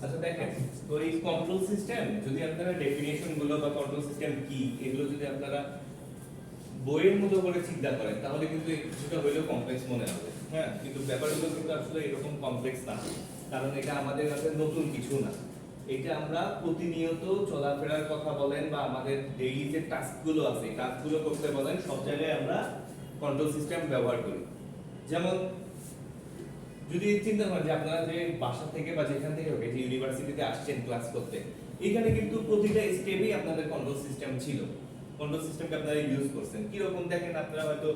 আচ্ছা দেখেন, তো এই কন্ট্রোল সিস্টেম যদি আপনারা ডেফিনিশন গুলো বা কন্ট্রোল সিস্টেম কি এগুলো যদি আপনারা বইয়ের মতো করে চিন্তা করেন তাহলে কিন্তু কিছুটা হলেও কমপ্লেক্স মনে হবে। হ্যাঁ, কিন্তু ব্যাপারগুলো কিন্তু আসলে এরকম কমপ্লেক্স না, কারণ এটা আমাদের কাছে নতুন কিছু না। এটা আমরা প্রতিনিয়ত চলাফেরার কথা বলেন বা আমাদের ডেইলি যে টাস্কগুলো আছে কাজগুলো করতে বলেন, সব জায়গায় আমরা কন্ট্রোল সিস্টেম ব্যবহার করি। যেমন যদি চিন্তা করেন যে আপনারা যে বাসা থেকে বা যেখান থেকে হোক যে ইউনিভার্সিটিতে আসছেন ক্লাস করতে, এখানে কিন্তু প্রতিটা স্টেপেই আপনাদের কন্ট্রোল সিস্টেম ছিল। কন্ট্রোল সিস্টেমকে আপনারা ইউজ করছেন কিরকম দেখেন, আপনারা হয়তো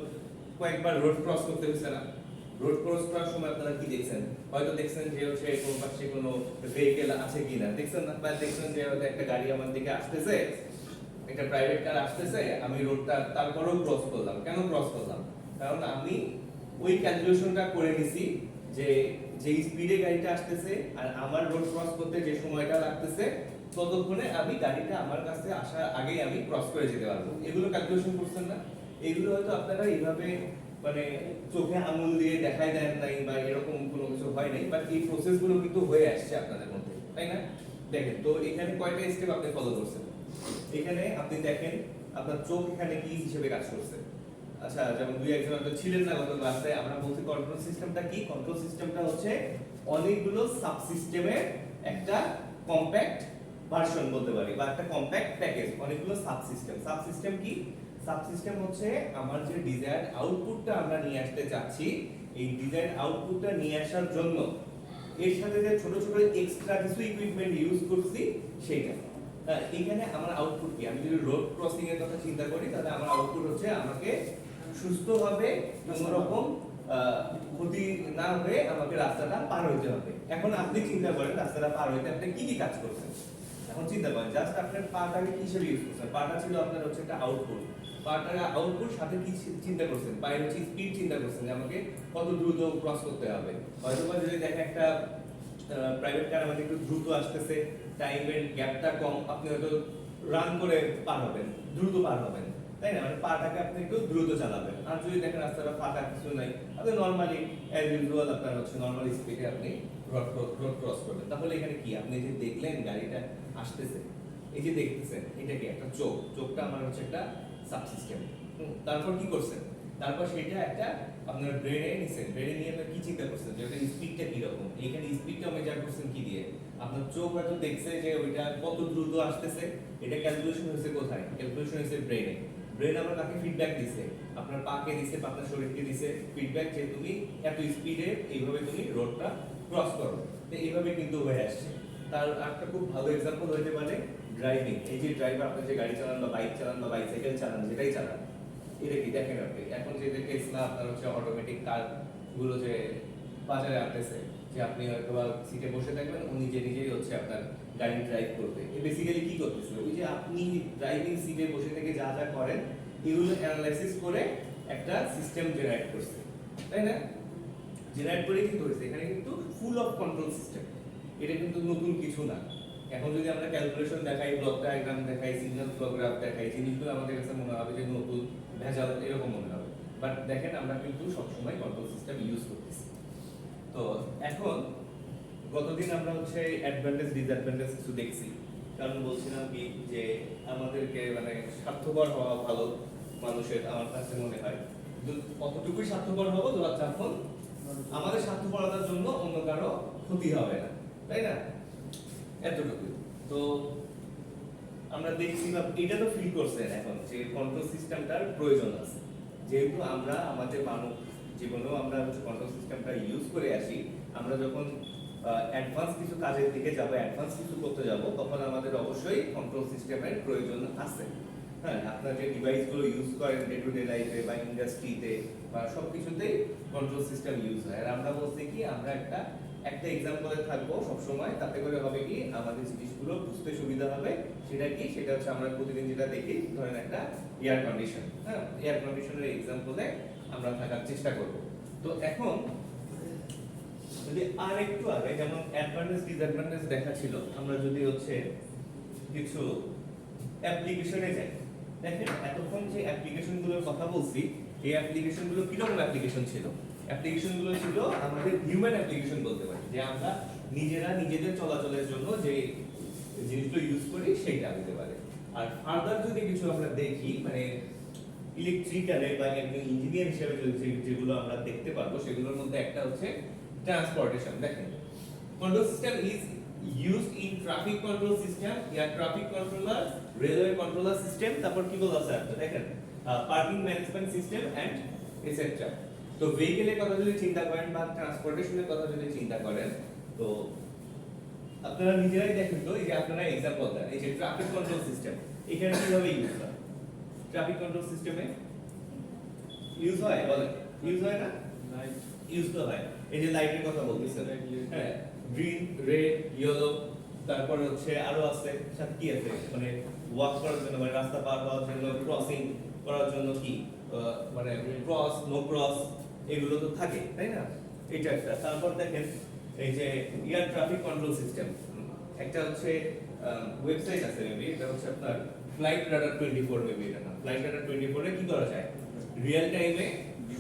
কয়েকবার রোড ক্রস করতে হয়েছে না? রোড ক্রস করার সময় আপনারা কি দেখছেন? হয়তো দেখছেন যে হচ্ছে কোন পাশে কোনো ভেহিকেল আছে কিনা, দেখছেন না? বা দেখছেন যে হয়তো একটা গাড়ি আমার দিকে আসতেছে, একটা প্রাইভেট কার আসতেছে, আমি রোডটা তারপরেও ক্রস করলাম। কেন ক্রস করলাম? কারণ আমি ওই ক্যালকুলেশনটা করে নিছি যে যে স্পিডে গাড়িটা আসতেছে আর আমার রোড ক্রস করতে যে সময়টা লাগতেছে ততক্ষণে আমি গাড়িটা আমার কাছে আসার আগে আমি ক্রস করে যেতে পারবো। এগুলো ক্যালকুলেশন করছেন না? এগুলো হয়তো আপনারা এইভাবে মানে চোখে আঙুল দিয়ে দেখাই দেন নাই বা এরকম কোনো কিছু হয় নাই, বাট এই প্রসেসগুলো কিন্তু হয়ে আসছে আপনাদের মধ্যে, তাই না? দেখেন তো এখানে কয়টা স্টেপ আপনি ফলো করছেন। এখানে আপনি দেখেন আপনার চোখ এখানে কি হিসেবে কাজ করছে। আচ্ছা, যেমন দুই একজন হয়তো ছিলেন না গত ক্লাসে, আমরা বলছি কন্ট্রোল সিস্টেমটা কি। কন্ট্রোল সিস্টেমটা হচ্ছে অনেকগুলো সাবসিস্টেমের একটা কম্প্যাক্ট ভার্সন বলতে পারি, বা একটা কম্প্যাক্ট প্যাকেজ, অনেকগুলো সাবসিস্টেম। সাবসিস্টেম কি? সাবসিস্টেম হচ্ছে আমার যে ডিজায়ার্ড আউটপুটটা আমরা নিয়ে আসতে চাচ্ছি, এই ডিজায়ার্ড আউটপুটটা নিয়ে আসার জন্য এর সাথে যে ছোট ছোট এক্সট্রা কিছু ইকুইপমেন্ট ইউজ করছি সেইটা। এখানে আমার আউটপুট কি? আমি যদি রোড ক্রসিং এর কথা চিন্তা করি তাহলে আমার আউটপুট হচ্ছে আমাকে সুস্থভাবে কোনো রকম ক্ষতি না হয়ে আমাকে রাস্তাটা পার হইতে হবে। এখন আপনি চিন্তা করেন রাস্তাটা পার হইতে আপনি কি কি কাজ করছেন। এখন চিন্তা করেন জাস্ট আপনার পাটাকে কি হিসেবে ইউজ করছেন। পাটা ছিল আপনার হচ্ছে একটা আউটপুট। পাটার আউটপুট সাথে কি চিন্তা করছেন? পায়ের হচ্ছে স্পিড চিন্তা করছেন যে আমাকে কত দ্রুত ক্রস করতে হবে। হয়তো যদি দেখেন একটা প্রাইভেট কার আমাদের একটু দ্রুত আসতেছে, টাইমের গ্যাপটা কম, আপনি হয়তো রান করে পার হবেন, দ্রুত পার হবেন, তাই না? মানে পাটাকে আপনি একটু দ্রুত চালাবেন। আর যদি দেখেন রাস্তাটা ফাঁকা কিছু নাই, আপনি নরমালি অ্যাজ ইউজুয়াল আপনার হচ্ছে নরমাল স্পিডে আপনি রোড ক্রস করবেন। তাহলে এখানে কি আপনি যে দেখলেন গাড়িটা আসতেছে, এই যে দেখতেছেন এটা কি একটা চোখ? চোখটা আমার হচ্ছে একটা সাবসিস্টেম। তারপর কি করছেন? তারপর সেটা একটা আপনার ব্রেনে নিছেন। ব্রেনে নিয়ে আপনি কি চিন্তা করছেন যে ওটার স্পিডটা কি রকম। এইখানে স্পিডটা মেজার করছেন কি দিয়ে? আপনার চোখ হয়তো দেখছে যে ওইটা কত দ্রুত আসতেছে, এটা ক্যালকুলেশন হয়েছে কোথায়? ক্যালকুলেশন হয়েছে ব্রেনে। ব্রেন আবার কাকে ফিডব্যাক দিছে? আপনার পাকে দিছে, আপনার শরীরকে দিছে ফিডব্যাক যে তুমি এত স্পিডে এইভাবে তুমি রোডটা ক্রস করো। তো এইভাবে কিন্তু হয়ে আসছে। তার একটা খুব ভালো এক্সাম্পল হতে পারে ড্রাইভিং। এই যে ড্রাইভার আপনি যে গাড়ি চালান বা বাইক চালান বা বাইসাইকেল চালান, যেটাই চালান, এটা কি দেখেন আপনি এখন যে টেসলা আপনার হচ্ছে অটোমেটিক কার গুলো যে বাজারে আসতেছে, যে আপনি হয়তো বা সিটে বসে থাকবেন, ও নিজে নিজেই হচ্ছে আপনার গাড়ি ড্রাইভ করবে। এ বেসিক্যালি কি করতেছে? ওই যে আপনি ড্রাইভিং সিটে বসে থেকে যা যা করেন এগুলো অ্যানালাইসিস করে একটা সিস্টেম জেনারেট করছে, তাই না? জেনারেট করে কি করেছে? এখানে কিন্তু ফুল অফ কন্ট্রোল সিস্টেম। এটা কিন্তু নতুন কিছু না। এখন যদি আমরা ক্যালকুলেশন দেখাই, ব্লক ডায়াগ্রাম দেখাই, সিগন্যাল ফ্লো গ্রাফ দেখাই, জিনিসগুলো আমাদের কাছে মনে হবে যে নতুন, ভেজাল, এরকম মনে হবে। বাট দেখেন আমরা কিন্তু সবসময় কন্ট্রোল সিস্টেম ইউজ করতেছি। তো এখন গতদিন আমরা হচ্ছে অ্যাডভান্টেজ ডিসঅ্যাডভান্টেজ কিছু দেখছি। কারণ বলছিলাম কি যে আমাদেরকে মানে স্বার্থপর হওয়া ভালো মানুষের, আমার কাছে মনে হয়। কিন্তু কতটুকুই স্বার্থপর হবো যখন আমাদের স্বার্থপরতার জন্য অন্য কারো ক্ষতি হবে না, তাই না? এতটুকু। তো আমরা দেখছি বা এটা তো ফিল করছেন এখন যে কন্ট্রোল সিস্টেমটার প্রয়োজন আছে। যেহেতু আমরা আমাদের মানব জীবনেও আমরা হচ্ছে কন্ট্রোল সিস্টেমটা ইউজ করে আসি, আমরা যখন অ্যাডভান্স কিছু কাজের দিকে যাব, অ্যাডভান্স কিছু করতে যাব, তখন আমাদের অবশ্যই কন্ট্রোল সিস্টেমের প্রয়োজন আছে। হ্যাঁ, আপনার যে ডিভাইসগুলো ইউজ করেন ডে টু ডে লাইফে বা ইন্ডাস্ট্রিতে বা সব কিছুতেই কন্ট্রোল সিস্টেম ইউজ হয়। আর আমরা বলছি কি আমরা একটা এক্সাম্পলে থাকবো সবসময়, তাতে করে হবে কি আমাদের জিনিসগুলো বুঝতে সুবিধা হবে। সেটা কি? সেটা হচ্ছে আমরা প্রতিদিন যেটা দেখি, ধরেন একটা এয়ার কন্ডিশন। হ্যাঁ, এয়ার কন্ডিশনের এক্সাম্পলে আমরা থাকার চেষ্টা করব। তো এখন যদি আর একটু আগে যেমন অ্যাডভান্টেজ ডিসঅ্যাডভান্টেজ দেখা ছিল, আমরা যদি হচ্ছে কিছু অ্যাপ্লিকেশনে যাই, দেখেন এতক্ষণ যে অ্যাপ্লিকেশনগুলোর কথা বলছি, এই অ্যাপ্লিকেশনগুলো কিরকম অ্যাপ্লিকেশন ছিল? অ্যাপ্লিকেশন গুলো ছিল আমাদের হিউম্যান অ্যাপ্লিকেশন বলতে পারি, যে আমরা নিজেরা নিজেদের চলাচলের জন্য যে জিনিসগুলো ইউজ করি সেইটা হতে পারে। আর ফার্দার যদি কিছু আমরা দেখি মানে ইলেকট্রিক্যালে বা একজন ইঞ্জিনিয়ার হিসেবে যেগুলো আমরা দেখতে পারবো সেগুলোর মধ্যে একটা হচ্ছে ট্রান্সপোর্টেশন। দেখেন, control system is used in traffic control system, air traffic controller, railway controller system, তারপর কি বলা আছে আপনি দেখেন parking management system and etcetera. তো ভেহিকেলের কথা যদি চিন্তা করেন বা ট্রান্সপোর্টেশনের কথা যদি চিন্তা করেন, তো আপনারা নিজেরাই দেখেন তো, এই যে আপনারা एग्जांपल দেন, এই যে ট্রাফিক কন্ট্রোল সিস্টেম এখানে কিভাবে ইউজ হয়? ট্রাফিক কন্ট্রোল সিস্টেমে ইউজ হয়, বলেন ইউজ হয় না? ইউজ তো হয়। এই যে লাইটের কথা বলতেছেন, হ্যাঁ, গ্রিন, রেড, ইয়েলো, তারপরে হচ্ছে আরো আছে, সাথে কি আছে মানে ওয়াক করার জন্য মানে রাস্তা পার হওয়ার জন্য, ক্রসিং করার জন্য কি মানে ক্রস, নো ক্রস, এগুলো তো থাকে, তাই না? এটা একটা। তারপর দেখেন এই যে এয়ার ট্রাফিক কন্ট্রোল সিস্টেম, একটা হচ্ছে ওয়েবসাইট আছে মেবি, এটা হচ্ছে আপনার ফ্লাইট রাডার 24 মেবি, এটা না, ফ্লাইট রাডার 24 এ কি করা যায়? রিয়েল টাইমে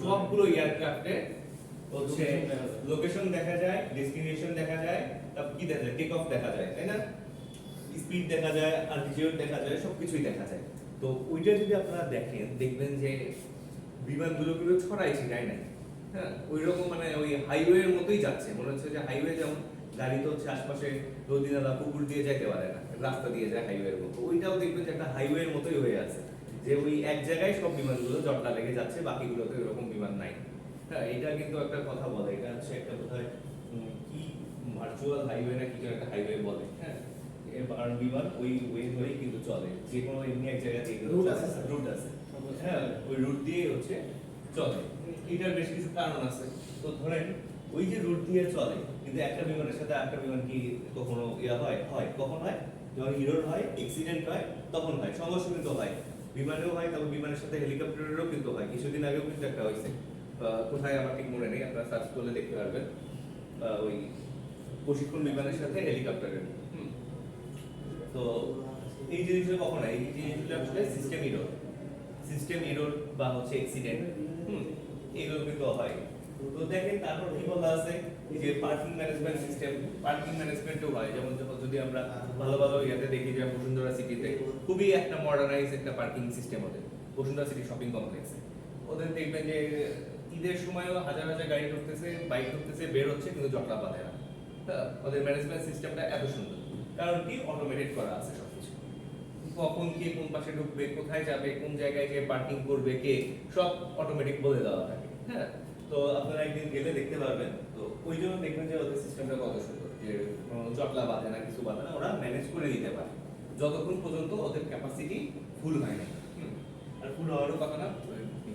সবগুলো এয়ারক্রাফটে হচ্ছে লোকেশন দেখা যায়, ডেস্টিনেশন দেখা যায়, তারপর কি দেখা যায়? টেক অফ দেখা যায়, তাই না? স্পিড দেখা যায়, অল্টিটিউড দেখা যায়, সবকিছুই দেখা যায়। তো ওইটা যদি আপনারা দেখেন, দেখবেন যে বিমানগুলো পুরো ছড়াই ছিটাই নাই, হ্যাঁ, ওই রকম মানে ওই হাইওয়ের মতোই যাচ্ছে, মনে হচ্ছে যে হাইওয়ে যেমন গাড়ি তো হচ্ছে আশপাশে নদী নালা পুকুর দিয়ে যেতে পারে না, রাস্তা দিয়ে যায় হাইওয়ের মতো, ওইটাও দেখবেন যে একটা হাইওয়ের মতোই হয়ে আছে, যে ওই এক জায়গায় সব বিমানগুলো জটলা লেগে যাচ্ছে, বাকিগুলোতে এরকম বিমান নাই। হ্যাঁ, এটা কিন্তু একটা কথা বলে, এটা হচ্ছে একটা বোধহয় কি ভার্চুয়াল হাইওয়ে না কিছু একটা হাইওয়ে বলে, হ্যাঁ, আর বিমান ওই ওয়ে ধরেই কিন্তু চলে, যে কোনো এমনি এক জায়গা থেকে রুট আছে, হ্যাঁ, ওই রুট দিয়ে হচ্ছে চলে। এটার বেশ কিছু কারণ আছে। তো ধরেন ওই যে রুট দিয়ে চলে, কিন্তু একটা বিমানের সাথে আরেকটা বিমান কি কখনো ইয়া হয়? হয়, কখন হয়? যখন ইরোর হয়, অ্যাক্সিডেন্ট হয়, তখন হয়, সংঘর্ষ কিন্তু হয়, বিমানেও হয়, তবে বিমানের সাথে হেলিকপ্টারেরও কিন্তু হয়। কিছুদিন আগেও কিন্তু একটা হয়েছে, কোথায় আমার ঠিক মনে নেই, আপনারা সার্চ করলে দেখতে পারবেন, ওই প্রশিক্ষণ বিমানের সাথে হেলিকপ্টারের। তো এই জিনিসগুলো কখন হয়? এই জিনিসগুলো আসলে সিস্টেম এরর বা হচ্ছে অ্যাক্সিডেন্ট, এগুলো কিন্তু হয়। তো দেখেন তারপর কি বলা আছে, এই যে পার্কিং ম্যানেজমেন্ট সিস্টেম, পার্কিং ম্যানেজমেন্টও হয়, যেমন যদি আমরা ভালো ভালো ইয়াতে দেখি যে বসুন্ধরা সিটিতে খুবই একটা মডার্নাইজ একটা পার্কিং সিস্টেম ওদের, বসুন্ধরা সিটি শপিং কমপ্লেক্সে ওদের দেখবেন যে ঈদের সময়ও হাজার হাজার গাড়ি ঢুকতেছে, বাইক ঢুকতেছে, বের হচ্ছে, কিন্তু জটলা বাঁধে না। ওদের ম্যানেজমেন্ট সিস্টেমটা এত সুন্দর, কারণ কি অটোমেটেড করা আছে সবকিছু, কখন কে কোন পাশে ঢুকবে, কোথায় যাবে, কোন জায়গায় গিয়ে পার্কিং করবে কে, সব অটোমেটিক বলে দেওয়া থাকে, হ্যাঁ। তো আপনারা একদিন গেলে দেখতে পারবেন, তো ওই জন্য দেখবেন যে ওদের সিস্টেমটা কত সুন্দর, যে জটলা বাঁধে না, কিছু বাঁধে না, ওরা ম্যানেজ করে দিতে পারে যতক্ষণ পর্যন্ত ওদের ক্যাপাসিটি ফুল হয় না। আর ফুল হওয়ারও কথা না,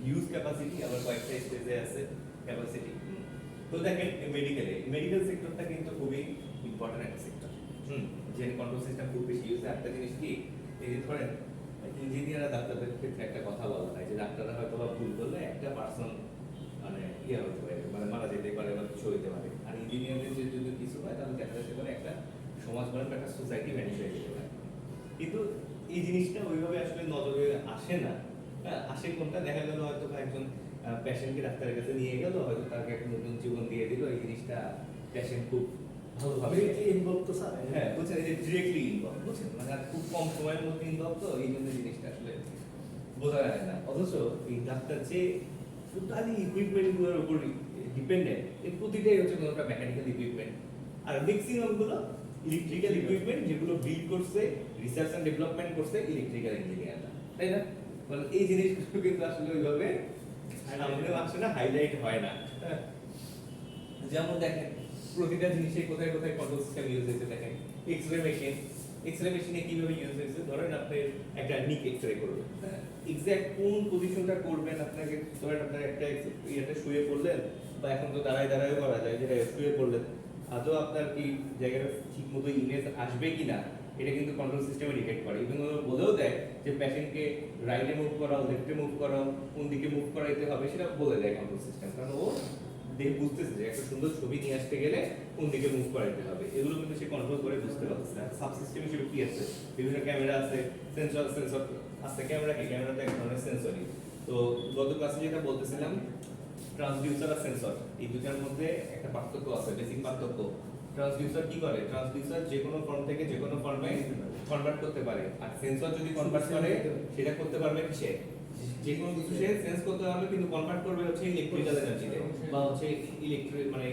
হিউজ ক্যাপাসিটি, আবার কয়েকটা স্টেজে আছে ক্যাপাসিটি। তো দেখেন মেডিকেল সেক্টরটা কিন্তু খুবই ইম্পর্টেন্ট একটা সেক্টর, যে কন্ট্রোল সিস্টেম খুব বেশি ইউজ হয়। একটা জিনিস কি, এই যে ধরেন ইঞ্জিনিয়ার আর ডাক্তারদের ক্ষেত্রে একটা কথা বলা হয় যে ডাক্তাররা হয়তো বা ভুল করলে একটা পার্সন মানে ইয়ে হতে পারে, মানে মারা যেতে পারে বা কিছু হতে পারে, আর ইঞ্জিনিয়ারদের যদি কিছু হয় তাহলে দেখা যেতে পারে একটা সমাজ বা একটা সোসাইটি ভ্যানিশ হয়ে যেতে পারে। কিন্তু এই জিনিসটা ওইভাবে আসলে নজরে আসে না। আসে কোনটা, দেখা গেল হয়তো একজন পেশেন্টকে ডাক্তারের কাছে নিয়ে গেল, হয়তো তাকে একটা নতুন জীবন দিয়ে দিল, এই জিনিসটা পেশেন্ট খুব ভালোভাবে ইনভলভ তো স্যার, হ্যাঁ বুঝছেন, এই যে ডিরেক্টলি ইনভলভ, বুঝছেন, মানে খুব কম সময়ের মধ্যে ইনভলভ, তো এই জন্য জিনিসটা আসলে বোঝা যায় না। অথচ এই ডাক্তার যে টোটালি ইকুইপমেন্ট গুলোর উপর ডিপেন্ডেন্ট, এর প্রতিটাই হচ্ছে কোনো একটা মেকানিক্যাল ইকুইপমেন্ট, আর ম্যাক্সিমাম গুলো ইলেকট্রিক্যাল ইকুইপমেন্ট, যেগুলো বিল্ড করছে, রিসার্চ এন্ড ডেভেলপমেন্ট করছে ইলেকট্রিক্যাল ইঞ্জিনিয়াররা, তাই না? মানে এই জিনিসগুলো কিন্তু আসলে ওইভাবে সামনে আসে না, হাইলাইট হয় না। যেমন দেখেন প্রতিটা জিনিসে কোথায় কোথায় কন্ট্রোল সিস্টেম ইউজ হয়েছে, দেখেন এক্সরে মেশিনে কিভাবে ইউজ হয়েছে, ধরেন আপনি একটা নিক এক্সরে করবেন, এক্সাক্ট কোন পজিশনটা করবেন, আপনাকে ধরেন আপনার একটা ইয়েতে শুয়ে পড়লেন, বা এখন তো দাঁড়ায় দাঁড়ায় করা যায়, যেটা শুয়ে পড়লেন, আদৌ আপনার কি জায়গাটা ঠিক মতো ইমেজ আসবে কিনা, এটা কিন্তু কন্ট্রোল সিস্টেমে ডিটেক্ট করে, এবং বলেও দেয় যে পেশেন্টকে রাইটে মুভ করাও, লেফটে মুভ করাও, কোন দিকে মুভ করাইতে হবে সেটা বলে দেয় কন্ট্রোল সিস্টেম, কারণ ও দেখে বুঝতেছে যে একটা সুন্দর ছবি নিয়ে আসতে গেলে কোন দিকে মুভ করাইতে হবে, এগুলো কিন্তু সে কন্ট্রোল করে বুঝতে পারছে। সাব সিস্টেম হিসেবে কি আছে, বিভিন্ন ক্যামেরা আছে, সেন্সর আছে, ক্যামেরা কি, ক্যামেরাতে এক ধরনের সেন্সরই। তো গত ক্লাসে যেটা বলতেছিলাম ট্রান্সডিউসার আর সেন্সর এই দুটার মধ্যে একটা পার্থক্য আছে, বেসিক পার্থক্য। ট্রান্সডিউসার কি করে? ট্রান্সডিউসার যে কোনো ফর্ম থেকে যে কোনো ফর্মে কনভার্ট করতে পারে, আর সেন্সর যদি কনভার্ট করে সেটা করতে পারবে কিসে? যে কোনো কিছু সে সেন্স করতে পারবে, কিন্তু কনভার্ট করবে হচ্ছে ইলেকট্রিক্যাল এনার্জিতে, বা হচ্ছে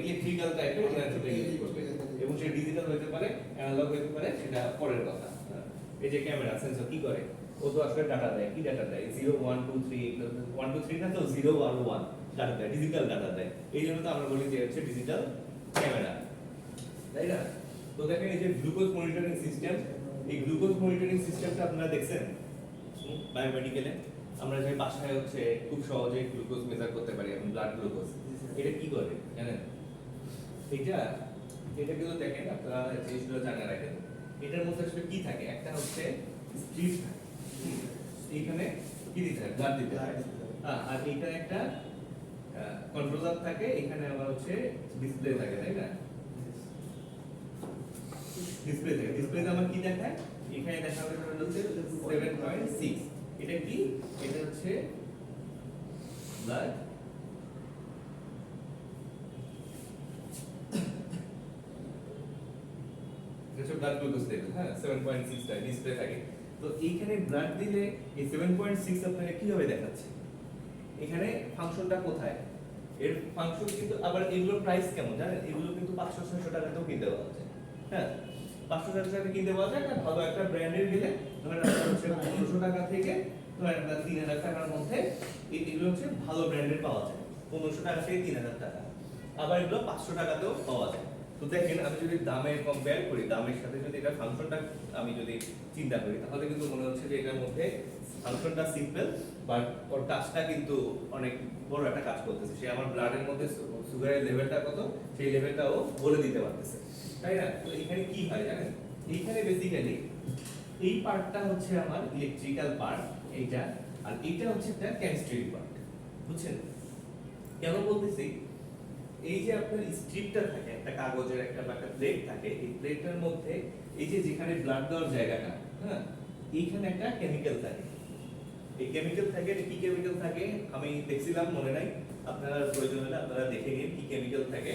ইলেকট্রিক্যাল টাইপের এনার্জিতে ইউজ করবে। এবং সে ডিজিটাল হতে পারে, অ্যানালগ হতে পারে, সেটা পরের কথা। এই যে ক্যামেরা সেন্সর কি করে? ও তো আসলে ডাটা দেয়। কি ডাটা দেয়? 0 1 2 3 1 2 3 না তো 0 1 1 ডাটা দেয়, ডিজিটাল ডাটা দেয়। এই জন্য তো আমরা বলি যে হচ্ছে ডিজিটাল ক্যামেরা, তাই না? তো দেখেন এই যে গ্লুকোজ মনিটরিং সিস্টেম, এই গ্লুকোজ মনিটরিং সিস্টেমটা আপনারা দেখছেন বায়োমেডিকেলে। আমরা যে বাসায় হচ্ছে খুব সহজে গ্লুকোজ মেজার করতে পারি, এখন ব্লাড গ্লুকোজ। এটা কি করে জানেন? এটা কিন্তু দেখেন আপনারা জিনিসগুলো জানা রাখেন। এটার মধ্যে আসলে কি থাকে? একটা হচ্ছে স্ট্রিপ থাকে, এইখানে কি দিতে হয়? ব্লাড দিতে হয়। আর এইখানে একটা কন্ট্রোলার থাকে, এখানে আবার হচ্ছে ডিসপ্লে থাকে, তাই না? ডিসপ্লে থাকে, ডিসপ্লেতে আমার কি দেখায়? এখানে দেখাবে হচ্ছে 7.6। এটা কি? এটা হচ্ছে ব্লাড ব্লাড গ্লুকোজ লেভেল, হ্যাঁ 7.6 টা ডিসপ্লে থাকে। তো এইখানে ব্লাড দিলে এই 7.6 আপনাকে কিভাবে দেখাচ্ছে? এখানে ফাংশনটা কোথায়? এর ফাংশন কিন্তু আবার এগুলোর প্রাইস কেমন জানেন? এগুলো কিন্তু 500-600 টাকাতেও কিনতে পাওয়া যায়। হ্যাঁ 500-600 টাকা কিনতে পাওয়া যায়। একটা ভালো একটা ব্র্যান্ডের গেলে ধরেন আপনার হচ্ছে 1500 টাকা থেকে ধরেন আপনার 3000 টাকার মধ্যে এগুলো হচ্ছে ভালো ব্র্যান্ডের পাওয়া যায়। 1500 টাকা থেকে 3000 টাকা। আবার এগুলো 500 টাকাতেও পাওয়া যায়। তো দেখেন আমি যদি দামের কম্পেয়ার করি, দামের সাথে যদি এটা ফাংশনটা আমি যদি চিন্তা করি, তাহলে কিন্তু মনে হচ্ছে যে এটার মধ্যে ফাংশনটা সিম্পল, বাট ওর কাজটা কিন্তু অনেক বড় একটা কাজ করতেছে। সে আমার ব্লাডের মধ্যে সুগারের লেভেলটা কত সেই লেভেলটাও বলে দিতে পারতেছে, তাই না? তো এখানে কি হয় জানেন? এইখানে বেসিক্যালি এই পার্টটা হচ্ছে আমার ইলেকট্রিক্যাল পার্ট এইটা, আর এইটা হচ্ছে একটা কেমিস্ট্রি পার্ট। বুঝছেন কেন বলতেছি? এই যে আপনার স্ট্রিপটা থাকে, একটা কাগজের একটা প্লেট থাকে, এই প্লেটটার মধ্যে এই যে যেখানে ব্লাড দেওয়ার জায়গাটা, হ্যাঁ এইখানে একটা কেমিক্যাল থাকে। এই কেমিক্যাল থাকে, কি কেমিক্যাল থাকে আমি দেখছিলাম, মনে নাই, আপনারা প্রয়োজন হলে আপনারা দেখে নিন কি কেমিক্যাল থাকে।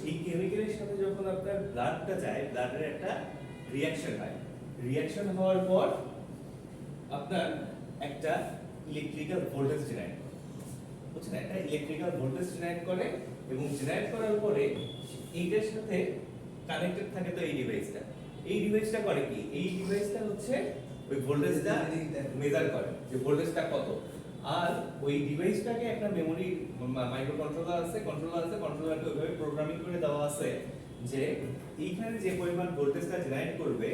এই কেমিক্যালের সাথে যখন আপনার ব্লাডটা যায়, ব্লাডের একটা রিঅ্যাকশন হয়। রিঅ্যাকশন হওয়ার পর আপনার একটা ইলেকট্রিক্যাল ভোল্টেজ জেনারেট করে। বুঝছেন? একটা ইলেকট্রিক্যাল ভোল্টেজ জেনারেট করে, এবং জেনারেট করার পরে এইটার সাথে কানেক্টেড থাকে তো এই ডিভাইসটা। এই ডিভাইসটা করে কি? এই ডিভাইসটা হচ্ছে ওই ভোল্টেজটা মেজার করে যে ভোল্টেজটা কত। আর ওই ডিভাইসটাকে একটা মেমরি মাইক্রো কন্ট্রোলার আছে, কন্ট্রোলারকে ওইভাবে প্রোগ্রামিং করে দেওয়া আছে যে এইখানে যে পরিমাণ ভোল্টেজটা জেনারেট করবে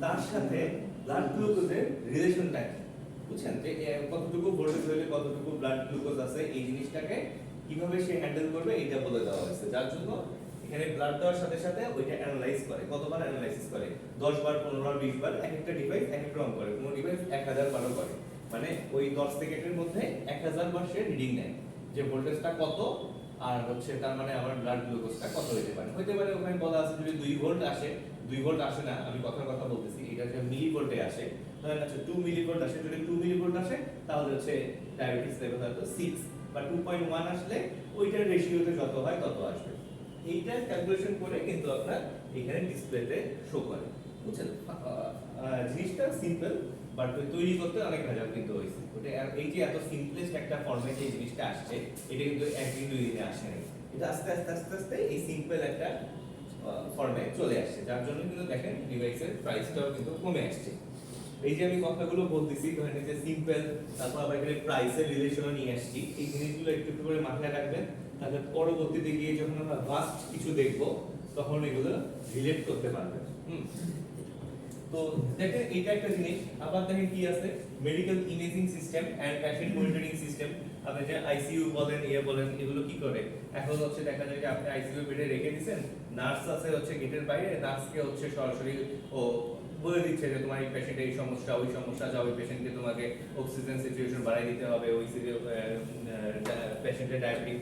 তার সাথে ব্লাড গ্লুকোজের রিলেশনটা কি। বুঝছেন? যে কতটুকু ভোল্টেজ হলে কতটুকু ব্লাড গ্লুকোজ আছে, এই জিনিসটাকে কিভাবে সে হ্যান্ডেল করবে এটা বলে দেওয়া হয়েছে। যার জন্য এখানে ব্লাড দেওয়ার সাথে সাথে ওইটা অ্যানালাইজ করে, কতবার অ্যানালাইসিস করে, 10 বার 15 বার 20 বার, এক একটা ডিভাইস এক এক রকম করে। কোন ডিভাইস 1000 বারও করে, মানে ওই 10 সেকেন্ডের মধ্যে 1000 বার সে রিডিং নেয় যে ভোল্টেজটা কত, আর হচ্ছে তার মানে আমার ব্লাড গ্লুকোজটা কত হতে পারে। ওখানে বলা আছে যদি 2 ভোল্ট আসে, 2 ভোল্ট আসে না, আমি কথার কথা বলতেছি, এটা হচ্ছে মিলি ভোল্টে আসে। ধরেন আচ্ছা 2 মিলি ভোল্ট আসে, যদি 2 মিলি ভোল্ট আসে তাহলে হচ্ছে ডায়াবেটিস লেভেল হয়তো 6, বা 2.1 আসলে ওইটার রেশিওতে যত হয় তত আসবে। এইটা ক্যালকুলেশন করে কিন্তু আপনার এখানে ডিসপ্লেতে শো করে। বুঝছেন? জিনিসটা সিম্পল, বাট তৈরি করতে অনেক ভেজাল কিন্তু হয়েছে। ওটা এই যে এত সিম্পলেস্ট একটা ফরম্যাটে এই জিনিসটা আসছে, এটা কিন্তু একদিন দুই দিনে আসে না। এটা আস্তে আস্তে আস্তে আস্তে এই সিম্পল একটা ফরম্যাট চলে আসছে, যার জন্য কিন্তু দেখেন ডিভাইসের প্রাইসটাও কিন্তু কমে আসছে। এই যে আমি কথাগুলো বলতেছি, ধরেন যে সিম্পল, তারপর আবার এখানে প্রাইসের রিলেশনও নিয়ে আসছি, এই জিনিসগুলো একটু একটু করে মাথায় রাখবেন, তাহলে পরবর্তীতে গিয়ে যখন আমরা ভাস্ট কিছু দেখব তখন এগুলো রিলেট করতে পারবেন। তো দেখেন এটা একটা জিনিস। আবার দেখেন কি আছে, medical imaging system and patient monitoring system. আপনি যে আইসিইউ বলেন, বলেন, এগুলো কি করে? এখন হচ্ছে দেখা যায় যে আপনি আইসিইউ বেডে রেখে দিয়েছেন, নার্স আছে হচ্ছে গেটের বাইরে, নার্সকে হচ্ছে সরাসরি ও বলে দিচ্ছে যে তোমার এই পেশেন্টের এই সমস্যা, ওই সমস্যা, যা ওই পেশেন্টকে তোমাকে অক্সিজেন সিচুয়েশন বাড়াই দিতে হবে, ওই পেশেন্টের ডায়াবেটিক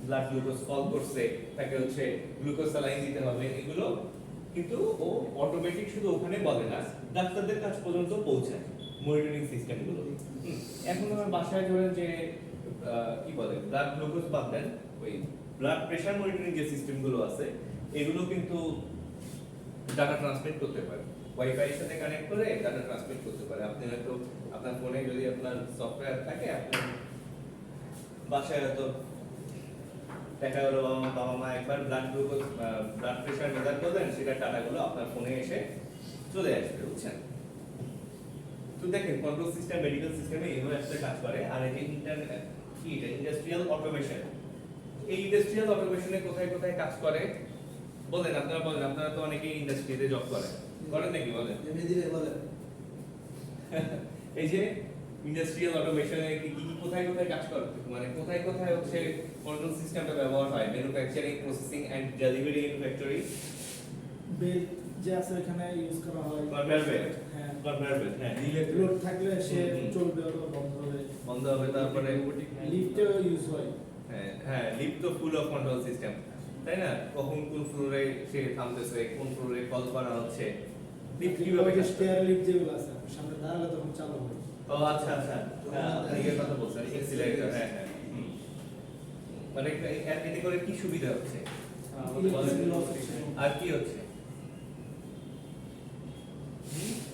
ব্লাড গ্লুকোজ ফল করছে, তাকে হচ্ছে গ্লুকোজ স্যালাইন দিতে হবে। এগুলো কিন্তু ও অটোমেটিক শুধু ওখানে বলে না, ডাক্তারদের কাছ পর্যন্ত পৌঁছায় মনিটরিং সিস্টেমগুলো। এখন আমার বাসায় ধরেন যে কি বলে ব্লাড গ্লুকোজ বাদ দেন, ওই ব্লাড প্রেশার মনিটরিং যে সিস্টেমগুলো আছে এগুলো কিন্তু ডাটা ট্রান্সমিট করতে পারে, ওয়াইফাই এর সাথে কানেক্ট করে ডাটা ট্রান্সমিট করতে পারে। আপনি হয়তো আপনার ফোনে যদি আপনার সফটওয়্যার থাকে, আপনি বাসায় হয়তো দেখা গেলো বাবা মা একবার blood glucose blood pressure measure করলেন, সেটা ডাটাগুলো আপনার ফোনে এসে চলে আসবে, বুঝছেন? তো দেখেন কন্ট্রোল সিস্টেম মেডিকেল সিস্টেমে এইভাবে আসলে কাজ করে। আর এই যে কি এটা ইন্ডাস্ট্রিয়াল অটোমেশন, এই ইন্ডাস্ট্রিয়াল অটোমেশনে কোথায় কোথায় কাজ করে বলেন, আপনারা বলেন, আপনারা তো অনেকেই ইন্ডাস্ট্রিতে জব করেন নাকি বলেন? এই যে ইন্ডাস্ট্রিয়াল অটোমেশনে কি কি কোথায় কোথায় কাজ করে, মানে কোথায় কোথায় হচ্ছে কন্ট্রোল সিস্টেমটা ব্যবহার হয়? Manufacturing, processing and delivery in factory, belt যে আছে এখানে ইউজ করা হয়, কনভেয়ার বেল্ট, হ্যাঁ কনভেয়ার বেল্ট, হ্যাঁ লোড থাকলে সে চলবে অথবা বন্ধ হবে। তারপরে লিফটেও ইউজ হয়। হ্যাঁ হ্যাঁ, লিফট তো ফুল অফ কন্ট্রোল সিস্টেম, তাই না? কখন কোন ফ্লোরে সে থামতেছে, কোন ফ্লোরে কল করা হচ্ছে, লিফট কিভাবে কাজ করে? স্টেয়ার লিফট যেগুলো আছে আপনি সামনে দাঁড়ালে তখন চালু হবে। ও আচ্ছা আচ্ছা, হ্যাঁ এর কথা বলছেন, এক্সিলারেটর, হ্যাঁ হ্যাঁ। মানে এতে করে কি সুবিধা হচ্ছে আর কি হচ্ছে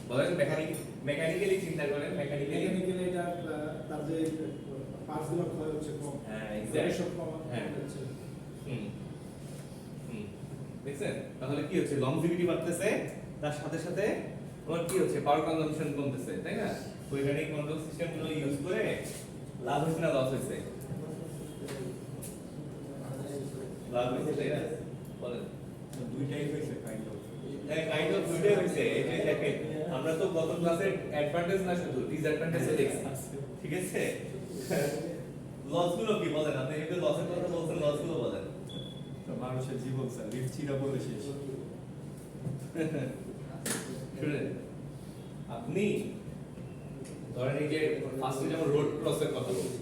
বলেন? মেকানিক্যালি চিন্তা করেন, মেকানিক্যালি এটা তার যে পার্টস গুলো ক্ষয় হচ্ছে কম, হ্যাঁ এক্স্যাক্ট, সব কম হ্যাঁ হচ্ছে। হুম হুম, দেখছেন? তাহলে কি হচ্ছে? লংজিভিটি বাড়তেছে, তার সাথে সাথে তোমার কি হচ্ছে? পাওয়ার কনজাম্পশন কমতেছে, তাই না? বৈজ্ঞানিক কন্ট্রোল সিস্টেমগুলো ইউজ করে লাভ হচ্ছে না লস হচ্ছে? লাভ হচ্ছে, তাই না? বলেন। দুইটাই হয়েছে কাইন্ড অফ। কাইন্ড অফ দুইটাই হয়েছে। এই যে দেখেন, আমরা তো গত ক্লাসে অ্যাডভান্টেজ না শুধু ডিসঅ্যাডভান্টেজও দেখছি, ঠিক আছে? লস গুলো কি বলেন? আপনি যদি লসের কথা বলছেন, লস গুলো বলেন। তো মানুষের জীবন স্যার লিফট ছিঁড়া বলে শেষ। শুনেন, আপনি ধরেন এই যে ফার্স্টে যেমন রোড ক্রসের কথা বলছি,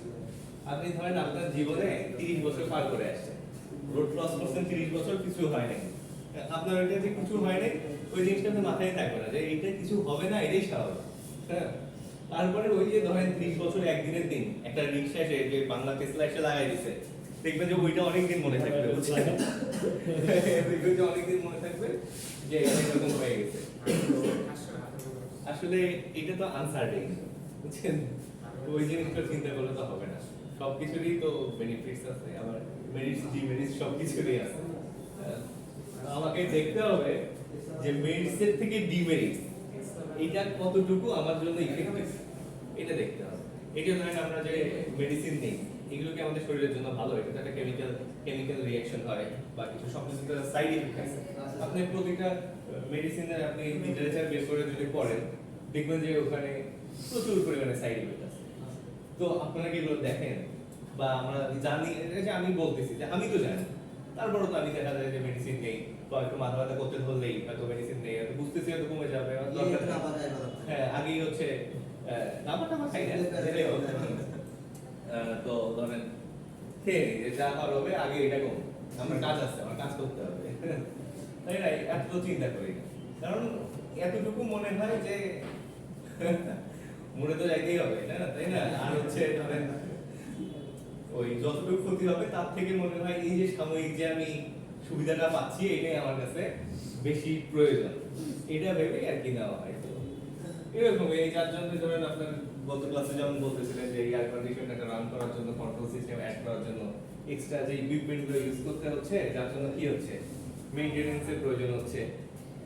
আপনি ধরেন আপনার জীবনে 30 বছর পার করে আসছেন, রোড ক্রস করছেন 30 বছর, কিছু হয় নাই, আপনার এটা যে কিছু হয় নাই ওই জিনিসটা তো মাথায় থাকবে না যে এইটা কিছু হবে না, এটাই স্বাভাবিক, হ্যাঁ? তারপরে ওই যে ধরেন 30 বছর একদিনের দিন একটা রিক্সা এসে যে বাংলা টেসলা এসে লাগাই দিছে, দেখবেন যে ওইটা অনেকদিন মনে থাকবে, বুঝছেন? দেখবেন যে অনেকদিন মনে থাকবে যে এরকম হয়ে গেছে। আসলে এটা তো আনসার্টেন, বুঝছেন? ওই জিনিসটা চিন্তা করলে তো হবে না। সবকিছুরই তো বেনিফিটস আছে, আবার মেরিটস ডিমেরিটস সবকিছুরই আছে। আমাকে দেখতে হবে যে মেরিটস এর থেকে ডিমেরিটস এটা কতটুকু আমার জন্য ইফেক্টিভ, এটা দেখতে হবে। এটা ধরেন আমরা যে মেডিসিন নেই, এগুলো কি আমাদের শরীরের জন্য ভালো? এটা তো একটা কেমিক্যাল রিঅ্যাকশন হয় বা কিছু সবকিছু সাইড ইফেক্ট আছে। আপনি প্রতিটা মেডিসিনের আপনি লিটারেচার বের করে যদি পড়েন, দেখবেন যে ওখানে প্রচুর পরিমাণে সাইড ইফেক্ট আছে। তো আপনারা কি এগুলো দেখেন? বা আমরা জানি, যে আমি বলতেছি যে আমি তো জানি, তারপরে তো আমি দেখা যায় যে মেডিসিন নেই, তো একটু মাথা ব্যথা করতে ধরলেই হয়তো মেডিসিন নেই, হয়তো বুঝতেছি হয়তো কমে যাবে, হ্যাঁ আগেই হচ্ছে নাম্বারটা আমার খাই না, তো ধরেন খেয়ে নিই যে যা খাওয়ার হবে আগে এটা কম, আমার কাজ আছে, আমার কাজ করতে হবে, তাই না? এত চিন্তা করি না, কারণ এতটুকু মনে হয় যে মনে তো যাইতেই হবে, তাই না? আর হচ্ছে ধরেন ওই যতটুকু ক্ষতি হবে তার থেকে মনে হয় এই যে সাময়িক যে আমি সুবিধাটা পাচ্ছি, এটাই আমার কাছে বেশি প্রয়োজন, এটা ভেবে আর কি নেওয়া হয়। তো এরকম এই যার জন্য ধরেন আপনার গত ক্লাসে যেমন বলতেছিলেন যে এয়ার কন্ডিশনারটা রান করার জন্য, কন্ট্রোল সিস্টেম অ্যাড করার জন্য এক্সট্রা যে ইকুইপমেন্ট গুলো ইউজ করতে হচ্ছে, যার জন্য কি হচ্ছে? মেইনটেনেন্সের প্রয়োজন হচ্ছে,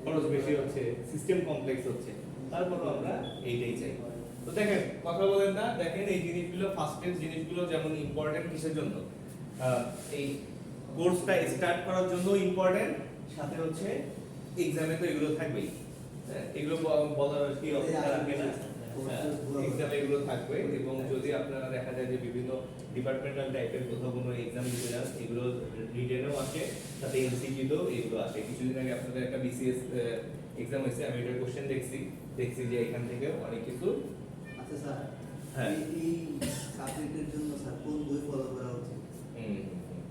খরচ বেশি হচ্ছে, সিস্টেম কমপ্লেক্স হচ্ছে, তারপরও আমরা এইটাই চাই। তো দেখেন, কথা বলেন না, দেখেন এই জিনিসগুলো, ফার্স্ট এর জিনিসগুলো যেমন ইম্পর্টেন্ট কিসের জন্য? এই কোর্সটা স্টার্ট করার জন্য ইম্পর্টেন্ট, সাথে হচ্ছে এক্সামে তো এগুলো থাকবেই, এগুলো বলার কি অবস্থা রাখবে না, এক্সামে এগুলো থাকবে। এবং যদি আপনারা দেখা যায় যে বিভিন্ন ডিপার্টমেন্টাল টাইপের কোথাও কোনো এক্সাম দিতে যান, এগুলো রিটেনেও আসে, সাথে এমসিকিউতেও এগুলো আসে। কিছুদিন আগে আপনাদের একটা বিসিএস এক্সাম হয়েছে, আমি এটার কোশ্চেন দেখছি যে এখান থেকে অনেক কিছু। আচ্ছা স্যার, হ্যাঁ, এই সাবজেক্টের জন্য স্যার কোন বই ফলো করা উচিত?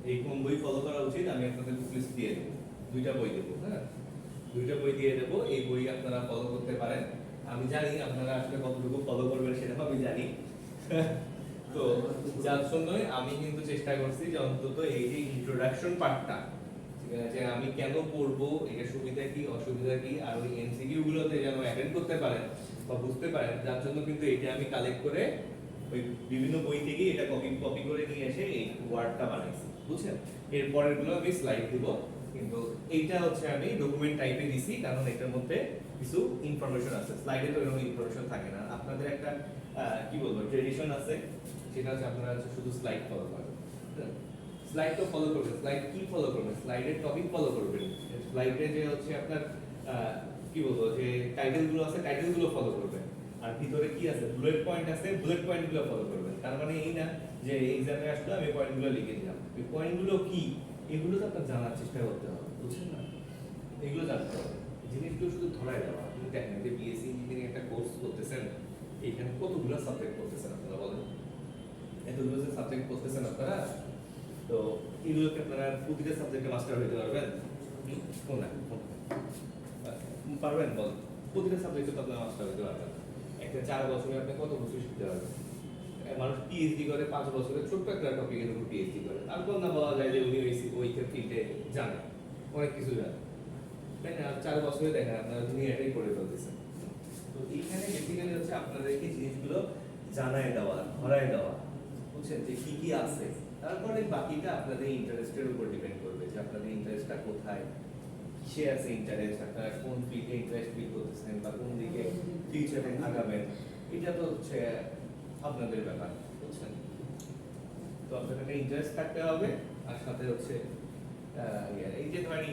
এই কোন বই ফলো করা উচিত আমি আপনাদের বুক লিস্ট দিয়ে দেবো, 2টা বই দেবো, হ্যাঁ 2টা বই দিয়ে দেবো, এই বই আপনারা ফলো করতে পারেন। আমি জানি আপনারা আসলে কতটুকু ফলো করবেন সেটা আমি জানি, তো যার জন্যই আমি কিন্তু চেষ্টা করছি যে অন্তত এই যে ইন্ট্রোডাকশন পার্টটা, ঠিক আছে, যে আমি কেন পড়বো, এটা সুবিধা কি অসুবিধা কি, আর ওই এমসিকিউ গুলোতে যেন অ্যাটেন্ড করতে পারেন বা বুঝতে পারেন, যার জন্য কিন্তু এটা আমি কালেক্ট করে ওই বিভিন্ন বই থেকে এটা কপি করে নিয়ে এসে এই ওয়ার্ডটা বানাইছি, বুঝছেন। এর পরের গুলো আমি স্লাইড দিব, কিন্তু এইটা হচ্ছে আমি ডকুমেন্ট টাইপে দিছি, কারণ এটার মধ্যে কিছু ইনফরমেশন আছে, স্লাইডে তো এরকম ইনফরমেশন থাকে না। আপনাদের একটা কি বলবো ট্রেডিশন আছে, সেটা হচ্ছে আপনারা হচ্ছে শুধু স্লাইড ফলো করেন। স্লাইড তো ফলো করবেন, স্লাইড কি ফলো করবেন, স্লাইডের টপিক ফলো করবেন, স্লাইডে যে হচ্ছে আপনার কি বলবো যে টাইটেল গুলো আছে, টাইটেল গুলো ফলো করবেন, আর ভিতরে কি আছে বুলেট পয়েন্ট আছে, বুলেট পয়েন্ট গুলো ফলো করবেন। তার মানে এই না যে এক্সামে আসলে আমি পয়েন্ট গুলো লিখে দিলাম, এই পয়েন্ট গুলো কি এগুলো তো আপনার জানার চেষ্টা করতে হবে, বুঝছেন না, এগুলো জানতে হবে, জিনিসগুলো শুধু ধরায় দেওয়া। আপনি দেখেন যে বিএসসি ইঞ্জিনিয়ারিং একটা কোর্স করতেছেন, এখানে কতগুলো সাবজেক্ট করতেছেন আপনারা বলেন, এতগুলো যে সাবজেক্ট করতেছেন আপনারা, তো এগুলোকে আপনারা প্রতিটা সাবজেক্টে মাস্টার হইতে পারবেন? কোনটা পারবেন বল, প্রতিটা সাবজেক্টে তো আপনারা মাস্টার হইতে পারবেন। একটা 4 বছরে আপনি কত কিছু শিখতে পারবেন। মানুষ পিএইচডি করে 5 বছরে ছোট্ট একটা টপিকের উপর পিএইচডি করে, তারপর না বলা যায় যে উনি ওই ফিল্ডে জানে, অনেক কিছু জানে, তাই না? 4 বছরে দেখেন আপনারা দুনিয়াটাই করে ফেলতেছেন। তো এইখানে বেসিক্যালি হচ্ছে আপনাদেরকে জিনিসগুলো জানায় দেওয়া, ধরায় দেওয়া, বুঝছেন, যে কি কি আছে। তারপরে বাকিটা আপনাদের ইন্টারেস্টের উপর ডিপেন্ড করবে, যে আপনাদের ইন্টারেস্টটা কোথায়, কিসে আছে ইন্টারেস্ট, আপনারা কোন ফিল্ডে ইন্টারেস্ট ফিল করতেছেন বা কোন দিকে ফিউচারে আগাবেন, এটা তো হচ্ছে আপনাদের ব্যাপার, বুঝছেন। তো আপনাদের ইন্টারেস্ট থাকতে হবে, আর সাথে হচ্ছে এই যে ধরেন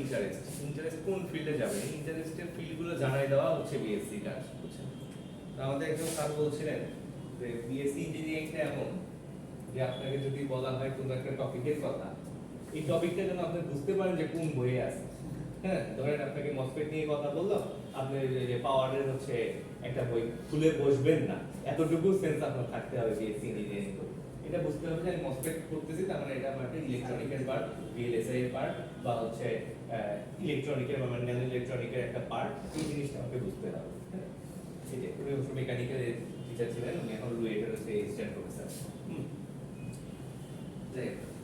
ইন্টারেস্ট কোন ফিল্ডে যাবে, ইন্টারেস্টের ফিল্ডগুলো জানাই দেওয়া হচ্ছে বিএসসি কাজ, বুঝছেন। তো আমাদের একজন স্যার বলছিলেন যে বিএসসি ইঞ্জিনিয়ারিংটা এমন যে আপনাকে যদি বলা হয় কোনো একটা টপিকের কথা, এই টপিকটা যেন আপনি বুঝতে পারেন যে কোন বইয়ে আছে। হ্যাঁ, ধরেন আপনাকে মসফেট নিয়ে কথা বললাম, আপনি যে পাওয়ারের হচ্ছে একটা বই খুলে বসবেন না, এতটুকু সেন্স আপনার থাকতে হবে বিএসসি ইঞ্জিনিয়ারিং করতে। এটা বুঝতে হবে যে আমি মসফেট করতেছি, তার মানে এটা আমার একটা ইলেকট্রনিকের পার্ট, ভিএলএসআই এর পার্ট, বা হচ্ছে ইলেকট্রনিকের বা ন্যানো ইলেকট্রনিকের একটা পার্ট, এই জিনিসটা আমাকে বুঝতে হবে। হ্যাঁ, এই যে উনি অবশ্য মেকানিক্যাল টিচার ছিলেন, উনি এখন রুয়েটের হচ্ছে অ্যাসিস্ট্যান্ট প্রফেসর।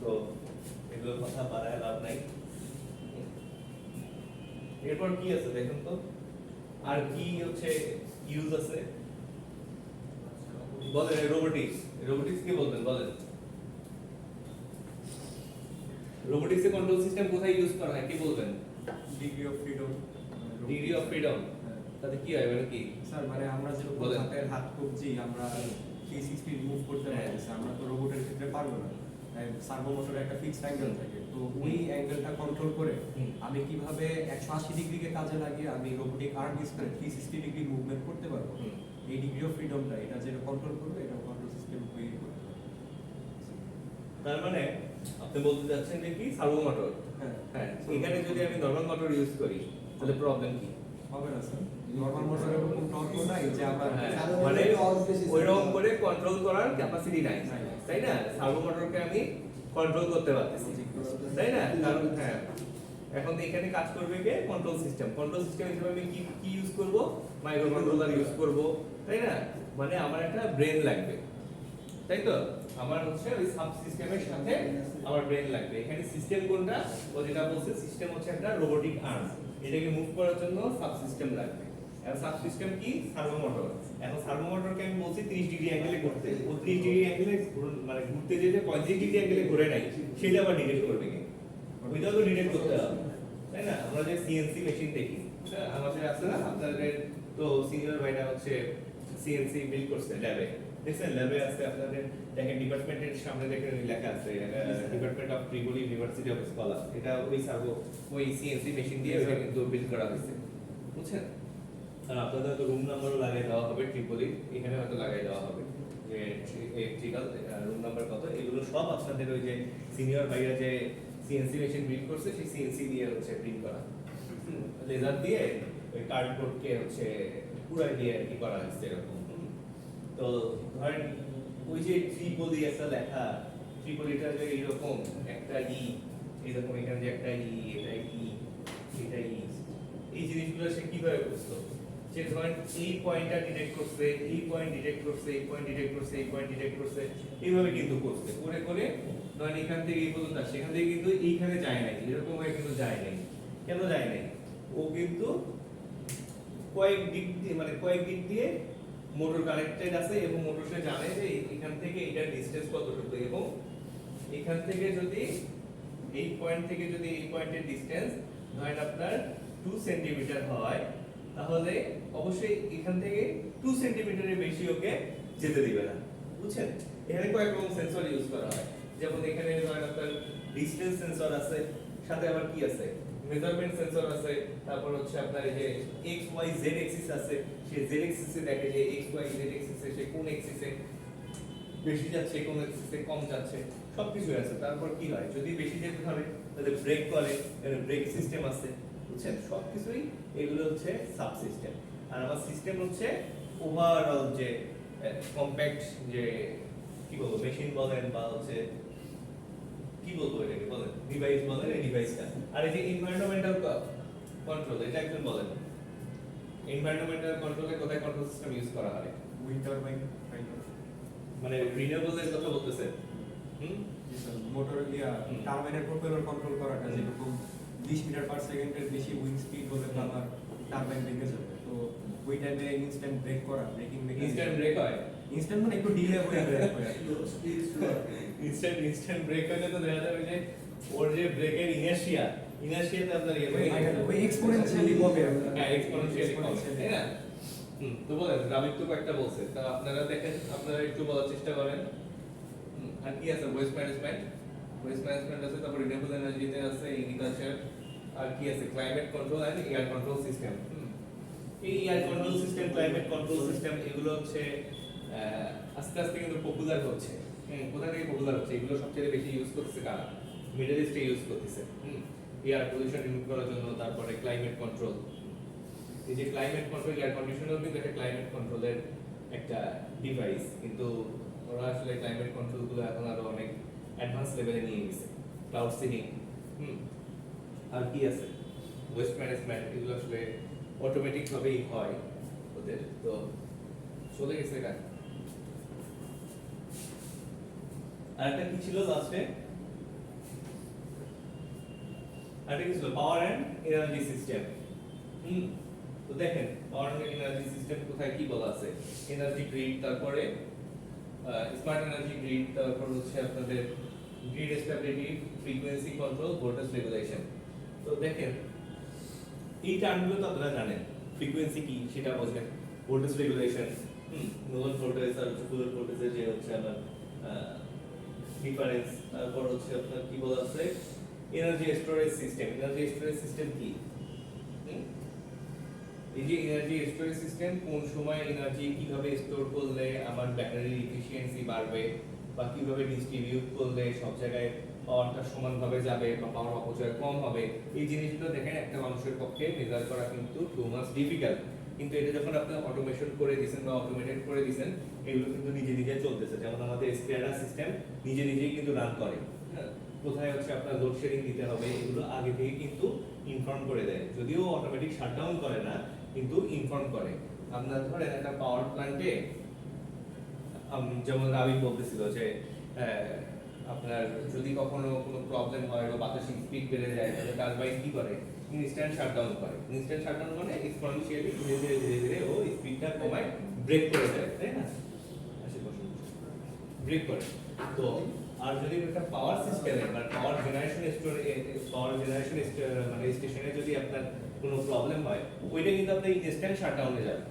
তো এগুলোর কথা বাড়ায় লাভ নাই। এরপর কি আছে দেখুন তো, আর কি হচ্ছে ইউজ আছে বলেন। রোবোটিক্স কি বলবেন বলেন। রোবোটিক্সে কন্ট্রোল সিস্টেম কোথায় ইউজ করা হয় কি বলবেন? Degree of freedom. Degree of freedom, তাতে কি হয় মানে কি স্যার মানে আমরা যেরকম বলেন। হাতের হাত কবজি আমরা 360 মুভ করতে পারতেছি, আমরা তো রোবটের ক্ষেত্রে পারবো না। সার্ভো মোটরে একটা ফিক্সড অ্যাঙ্গেল থাকে, তো ওই অ্যাঙ্গেলটা কন্ট্রোল করে আমি কিভাবে 180 ডিগ্রিকে কাজে লাগিয়ে আমি রোবোটিক আর্ম ইউজ করে 360 ডিগ্রি মুভমেন্ট করতে পারবো। এই ডিগ্রি অফ ফ্রিডমটা এটা যেটা কন্ট্রোল করবে, এটা কন্ট্রোল সিস্টেম তৈরি করতে হবে। তার মানে আপনি বলতে যাচ্ছেন যে কি সার্ভো মোটর। হ্যাঁ হ্যাঁ, এখানে যদি আমি নরমাল মোটর ইউজ করি তাহলে প্রবলেম কি হবে না স্যার, নরমাল মোটরে কোনো টর্ক নাই যে আমরা মানে ওইরকম করে কন্ট্রোল করার ক্যাপাসিটি নাই, তাই না? সার্ভো মোটরকে আমি কন্ট্রোল করতে পারতেছি, তাই না? কারণ হ্যাঁ, এখন তো এখানে কাজ করবে কে? Control system. কন্ট্রোল সিস্টেম হিসেবে আমি কি কি ইউজ করব? মাইক্রো কন্ট্রোলার ইউজ করব, তাই না? মানে আমার একটা ব্রেন লাগবে, তাই তো? আমার হচ্ছে ওই সাব সিস্টেমের সাথে আমার ব্রেন লাগবে। এখানে সিস্টেম কোনটা? ও যেটা বলছে সিস্টেম হচ্ছে একটা রোবোটিক আর্ম, এটাকে মুভ করার জন্য সাব সিস্টেম লাগবে। এখন সাব সিস্টেম কি? Servo motor. এখন সার্ভো মোটরকে আমি বলছি 30 ডিগ্রি অ্যাঙ্গেলে ঘুরতে, ও 30 ডিগ্রি অ্যাঙ্গেলে মানে ঘুরতে যেতে 35 ডিগ্রি অ্যাঙ্গেলে ঘুরে নাই, সেটা আবার ডিটেক্ট করবে কি? ওইটাও তো ডিটেক্ট করতে হবে, তাই না? আমরা যে সিএনসি মেশিন দেখি, আমাদের আছে না, আপনাদের তো সিনিয়র ভাইরা হচ্ছে সিএনসি বিল্ড করছে ল্যাবে, দেখছেন? ল্যাবে আছে আপনাদের, দেখেন ডিপার্টমেন্টের সামনে দেখেন লেখা আছে department of Tripoli university of scholar. এটা ওই সার্ভো ওই সিএনসি মেশিন দিয়ে ওটা কিন্তু বিল্ড করা হয়েছে, বুঝছেন? আর আপনাদের তো রুম নাম্বারও লাগিয়ে দেওয়া হবে ট্রিপলি, এখানে হয়তো লাগিয়ে দেওয়া হবে যে ইলেকট্রিক্যাল রুম নাম্বার কত, এগুলো সব আপনাদের ওই যে সিনিয়র ভাইরা যে সিএনসি মেশিন বিল্ড করছে সেই সিএনসি দিয়ে হচ্ছে প্রিন্ট করা, লেজার দিয়ে ওই কার্ডবোর্ডকে হচ্ছে পুরাই দিয়ে কি করা হয়েছে এরকম। তো ধরেন ওই যে ট্রিপলি একটা লেখা, ট্রিপলিটা যে এইরকম একটা এরকম এখানে যে একটা এটা এটা এই জিনিসগুলো সে কিভাবে বুঝতো? যে ধরেন এই পয়েন্টটা ডিটেক্ট করছে, এই পয়েন্ট ডিটেক্ট করছে, এই পয়েন্ট ডিটেক্ট করছে, এই পয়েন্ট ডিটেক্ট করছে, এইভাবে কিন্তু করছে করে করে ধরেন এখান থেকে এই পর্যন্ত আসছে, এখান থেকে কিন্তু এইখানে যায় নাই, এরকম ভাবে কিন্তু যায় নাই। কেন যায় নাই? ও কিন্তু কয়েক দিক দিয়ে মোটর কানেক্টেড আছে এবং মোটর সে জানে যে এখান থেকে এটার ডিসটেন্স কতটুকু, এবং এখান থেকে যদি এই পয়েন্ট থেকে যদি এই পয়েন্টের ডিসটেন্স ধরেন আপনার 2 সেন্টিমিটার হয়, তাহলে অবশ্যই এখান থেকে 2 সেন্টিমিটারের বেশি ওকে যেতে দিবে না। বুঝছেন? এখানে কয়েক রকম সেন্সর ইউজ করা হয়, যেমন এখানে ধরেন আপনার ডিসটেন্স সেন্সর আছে, সাথে আবার কি আছে, মেজারমেন্ট সেন্সর আছে, তারপর হচ্ছে আপনার এই যে x y z অ্যাক্সিস আছে, সেই z অ্যাক্সিসে দেখে যে x y z অ্যাক্সিসে সে কোন অ্যাক্সিসে বেশি যাচ্ছে, কোন অ্যাক্সিসে কম যাচ্ছে, সবকিছু আছে। তারপর কি হয়, যদি বেশি যেতে ধরে তাহলে ব্রেক করে, এর ব্রেক সিস্টেম আছে। বুঝছেন? সবকিছুই এগুলো হচ্ছে সাব সিস্টেম। আর আমার সিস্টেম হচ্ছে ওভারঅল যে কম্প্যাক্ট যে কি বলবো মেশিন বলেন বা হচ্ছে কি বলবো এটাকে বলেন ডিভাইস বলেন, এই ডিভাইসটা। আর এই যে এনভায়রনমেন্টাল কন্ট্রোল, এটা একজন বলেন এনভায়রনমেন্টাল কন্ট্রোলে কোথায় কন্ট্রোল সিস্টেম ইউজ করা হয়? উইন্ড টারবাইন মানে রিনিউয়েবলের কথা বলতেছে। মোটর টারবাইনের প্রপেলার কন্ট্রোল করাটা, যেরকম 20 মিটার পার সেকেন্ডের বেশি উইন্ড স্পিড হলে তো আমার টারবাইন ভেঙে যাবে। তো ওই টাইমে ইনস্ট্যান্ট ব্রেক করা, ব্রেকিং ইনস্ট্যান্ট ব্রেক হয়, ইনস্ট্যান্ট মানে একটু ডিলে হয়ে ব্রেক হয়। ইনস্ট্যান্ট ব্রেক হলে তো দেখা যাবে যে ওর যে ব্রেকের ইনার্শিয়াতে আপনার ওই এক্সপোনেনশিয়ালি কমে, হ্যাঁ এক্সপোনেনশিয়ালি কমে, তাই না? তো বলেন রাবিক তো কয়েকটা বলছে, তা আপনারা দেখেন, আপনারা একটু বলার চেষ্টা করেন। আর কি আছে? ওয়েস্ট ম্যানেজমেন্ট আছে, তারপর রিনিউয়েবল এনার্জিতে আছে, এগ্রিকালচার, আর কি আছে? Climate control and air control system. এই air control system, climate control system, এগুলো হচ্ছে আস্তে আস্তে কিন্তু পপুলার হচ্ছে। কোথা থেকে পপুলার হচ্ছে? এগুলো সবচেয়ে বেশি ইউজ করতেছে কারা? মিডল ইস্টে ইউজ করতেছে এয়ার পলিউশন রিমুভ করার জন্য। তারপরে ক্লাইমেট কন্ট্রোল, এই যে ক্লাইমেট কন্ট্রোল, এয়ার কন্ডিশনার কিন্তু একটা ক্লাইমেট কন্ট্রোলের একটা ডিভাইস, কিন্তু ওরা আসলে ক্লাইমেট কন্ট্রোল গুলো এখন আরো অনেক অ্যাডভান্স লেভেলে নিয়ে গেছে। ক্লাউড সিডিং, আর কি আছে? ওয়েস্ট ম্যানেজমেন্ট, এগুলো আসলে অটোমেটিক ভাবেই হয় ওদের। তো চলে গেছে কাজ। আর একটা কি ছিল লাস্টে? আরেকটা কি ছিল? Power and energy system. তো দেখেন পাওয়ার এন্ড এনার্জি সিস্টেম কোথায় কি বলা আছে? এনার্জি গ্রিড, তারপরে স্মার্ট এনার্জি গ্রিড, তারপর হচ্ছে আপনাদের grid stability, frequency control, voltage regulation. তো দেখেন এই টার্মগুলো তো আপনারা জানেন। ফ্রিকোয়েন্সি কি সেটা বোঝেন, ভোল্টেজ রেগুলেশন, নোন ভোল্টেজ আর ফুল ভোল্টেজের যে হচ্ছে আমার ডিফারেন্স। তারপর হচ্ছে আপনার কি বলা আছে? Energy storage system. Energy storage system কি? এই যে এনার্জি স্টোরেজ সিস্টেম, কোন সময় এনার্জি কিভাবে স্টোর করলে আমার ব্যাটারির এফিশিয়েন্সি বাড়বে, বা কিভাবে ডিস্ট্রিবিউট করলে সব জায়গায় পাওয়ারটা সমানভাবে যাবে বা পাওয়ার অপচয় কম হবে, এই জিনিসগুলো দেখেন একটা মানুষের পক্ষে মেজার করা কিন্তু টু মাচ ডিফিকাল্ট। কিন্তু এটা যখন আপনি অটোমেশন করে দিয়েছেন বা অটোমেটেড করে দিয়েছেন, এগুলো কিন্তু নিজে নিজে চলতেছে। যেমন আমাদের স্ক্যাডা সিস্টেম নিজে নিজেই কিন্তু রান করে। কোথায় হচ্ছে আপনার লোড শেডিং দিতে হবে, এগুলো আগে থেকে কিন্তু ইনফর্ম করে দেয়। যদিও অটোমেটিক শাটডাউন করে না, কিন্তু ইনফর্ম করে। আপনার ধরেন একটা পাওয়ার প্ল্যান্টে, যেমন রাবি বলতেছিল যে আপনার যদি কখনো কোনো প্রবলেম হয় বা বাতাসের স্পিড বেড়ে যায়, তাহলে টারবাইন কি করে? ইনস্ট্যান্ট শাটডাউন করে। ইনস্ট্যান্ট শাটডাউন মানে এক্সপোনেনশিয়ালি ধীরে ধীরে ধীরে ধীরে ও স্পিডটা কমায়, ব্রেক করে দেয়, তাই না? ব্রেক করে। তো আর যদি একটা পাওয়ার সিস্টেমে বা পাওয়ার জেনারেশন মানে স্টেশনে যদি আপনার কোনো প্রবলেম হয়, ওইটা কিন্তু আপনার ইনস্ট্যান্ট শাটডাউনে যাবে।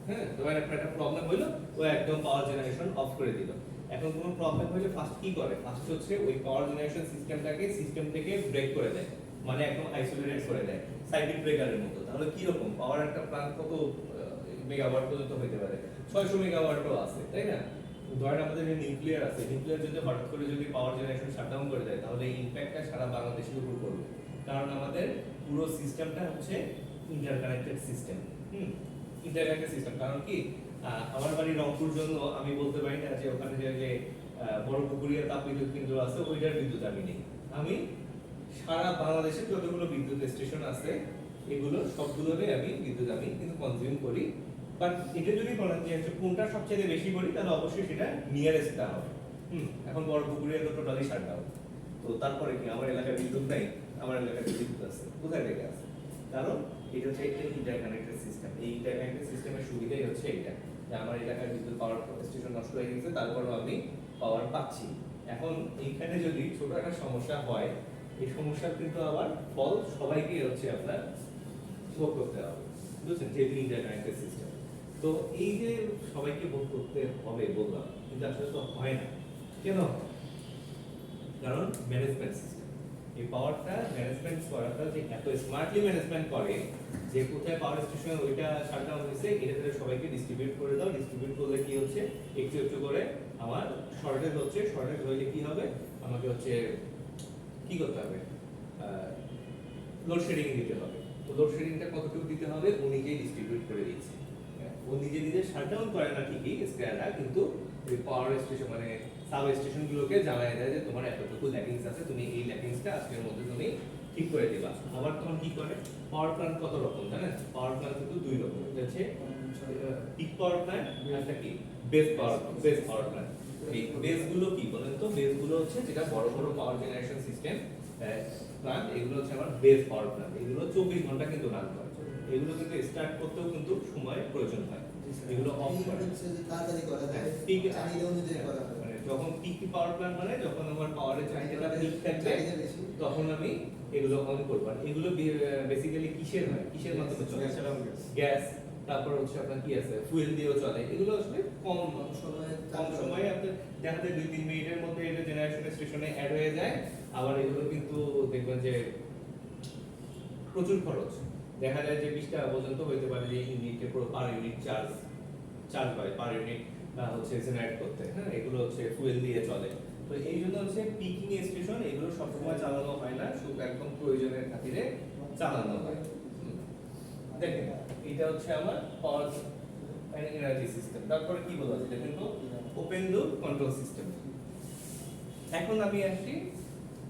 হ্যাঁ, তোমার একটা প্রবলেম হইলো, ও একদম পাওয়ার জেনারেশন অফ করে দিল। এখন কোনো প্রবলেম হলে ফার্স্ট কি করে? ফার্স্ট হচ্ছে ওই পাওয়ার জেনারেশন সিস্টেমটাকে সিস্টেম থেকে ব্রেক করে দেয়, মানে একদম আইসোলেটেড করে দেয়, সার্কিট ব্রেকারের মতো। তাহলে কি রকম পাওয়ার একটা প্ল্যান্ট কত মেগাওয়াট পর্যন্ত হতে পারে? 600 মেগাওয়াটও আছে, তাই না? ধরেন আমাদের যে নিউক্লিয়ার আছে, নিউক্লিয়ার যদি হঠাৎ করে যদি পাওয়ার জেনারেশন শাটডাউন করে দেয়, তাহলে এই ইমপ্যাক্টটা সারা বাংলাদেশের উপর পড়বে। কারণ আমাদের পুরো সিস্টেমটা হচ্ছে ইন্টারকানেক্টেড সিস্টেম। ইন্টারকানেক্টেড সিস্টেম কারণ কি? আমার বাড়ি রংপুর জন্য আমি বলতে পারি না যে ওখানে যে বড় পুকুরিয়া তাপবিদ্যুৎ কেন্দ্র আছে ওইটার বিদ্যুৎ আমি নেই। আমি সারা বাংলাদেশের যতগুলো বিদ্যুৎ স্টেশন আছে এগুলো সবগুলোরে আমি বিদ্যুৎ আমি কিন্তু কনজিউম করি। বাট এটা যদি বলেন যে হচ্ছে কোনটা সবচেয়ে বেশি করি, তাহলে অবশ্যই সেটা নিয়ারেস্টটা হবে। এখন বড় পুকুরে তো টোটালি শাটডাউন। তো তারপরে কি আমার এলাকায় বিদ্যুৎ নাই? আমার এলাকায় বিদ্যুৎ আছে, কোথায় লেগে আছে? কারণ এটা হচ্ছে একটা ইন্টারকানেক্টেড সিস্টেম। এই ইন্টারকানেক্টেড সিস্টেমের সুবিধাই হচ্ছে এটা, যে আমার এলাকায় বিদ্যুৎ পাওয়ার স্টেশন নষ্ট হয়ে গেছে, তারপরেও আমি পাওয়ার পাচ্ছি। এখন এইখানে যদি ছোট একটা সমস্যা হয়, এই সমস্যার কিন্তু আবার ফল সবাইকে হচ্ছে আপনার ভোগ করতে হবে, বুঝছেন, যেহেতু ইন্টারকানেক্টেড সিস্টেম। তো এই যে সবাইকে ভোগ করতে হবে বললাম, কিন্তু আসলে তো হয় না। কেন? কারণ ম্যানেজমেন্ট সিস্টেম, এই পাওয়ারটা ম্যানেজমেন্ট করাটা যে এত স্মার্টলি ম্যানেজমেন্ট করে যে কোথায় পাওয়ার স্টেশন ওইটা শাটডাউন হয়েছে, এটা ধরে সবাইকে ডিস্ট্রিবিউট করে দাও। ডিস্ট্রিবিউট করলে কি হচ্ছে, একটু একটু করে আমার শর্টেজ হচ্ছে। শর্টেজ হইলে কি হবে, আমাকে হচ্ছে কি করতে হবে, লোডশেডিং দিতে হবে। তো লোডশেডিংটা কতটুকু দিতে হবে, ও নিজেই ডিস্ট্রিবিউট করে দিচ্ছে। ও নিজে নিজে শাটডাউন করে না ঠিকই স্কয়ারটা, কিন্তু ওই পাওয়ার স্টেশন মানে সাব স্টেশনগুলোকে জানায় দেয় যে তোমার এতটুকু ল্যাকিংস আছে, তুমি এই ল্যাকিংসটা আজকের মধ্যে তুমি ঠিক করে দিবা। আবার তখন কি করে, পাওয়ার প্ল্যান্ট কত রকম জানেন? পাওয়ার প্ল্যান্ট কিন্তু দুই রকম, একটা হচ্ছে পিক পাওয়ার প্ল্যান্ট, একটা কি বেস পাওয়ার প্ল্যান্ট। এই বেসগুলো কি বলেন তো? বেসগুলো হচ্ছে যেটা বড় বড় পাওয়ার জেনারেশন সিস্টেম প্ল্যান্ট, এগুলো হচ্ছে আমার বেস পাওয়ার প্ল্যান্ট। এগুলো 24 ঘন্টা কিন্তু রান করে। এগুলো কিন্তু স্টার্ট করতেও কিন্তু সময় প্রয়োজন হয়, এগুলো অফ করে তাড়াতাড়ি করা যায়, পিক চাহিদা অনুযায়ী করা হয়। মানে যখন পিক পাওয়ার প্ল্যান্ট মানে যখন আমার পাওয়ারের চাহিদাটা পিক থাকবে, চাহিদা বেশি, তখন আমি এগুলো অন করব। আর এগুলো বেসিক্যালি কিসের হয়, কিসের মাধ্যমে চলে? গ্যাস, তারপর হচ্ছে আপনার কি আছে, ফুয়েল দিয়েও চলে। এগুলো আসলে কম সময়ে আপনি দেখা যায় 2-3 মিনিটের মধ্যে এটা জেনারেশন স্টেশনে অ্যাড হয়ে যায়। আবার এগুলো কিন্তু দেখবেন যে প্রচুর খরচ, দেখা যায় যে 20 টাকা পর্যন্ত হইতে পারে যে ইউনিটে পুরো পার ইউনিট চার্জ হয় পার ইউনিট হচ্ছে জেনারেট করতে। হ্যাঁ, এগুলো হচ্ছে ফুয়েল দিয়ে চলে। তো এই জন্য হচ্ছে পিকিং স্টেশন এগুলো সবসময় চালানো হয় না, শুধু একদম প্রয়োজনের খাতিরে চালানো হয়। দেখেন এটা হচ্ছে আমার পাওয়ার এনার্জি সিস্টেম। তারপরে কি বলা যায় দেখেন তো, ওপেন লুপ কন্ট্রোল সিস্টেম। এখন আমি আসছি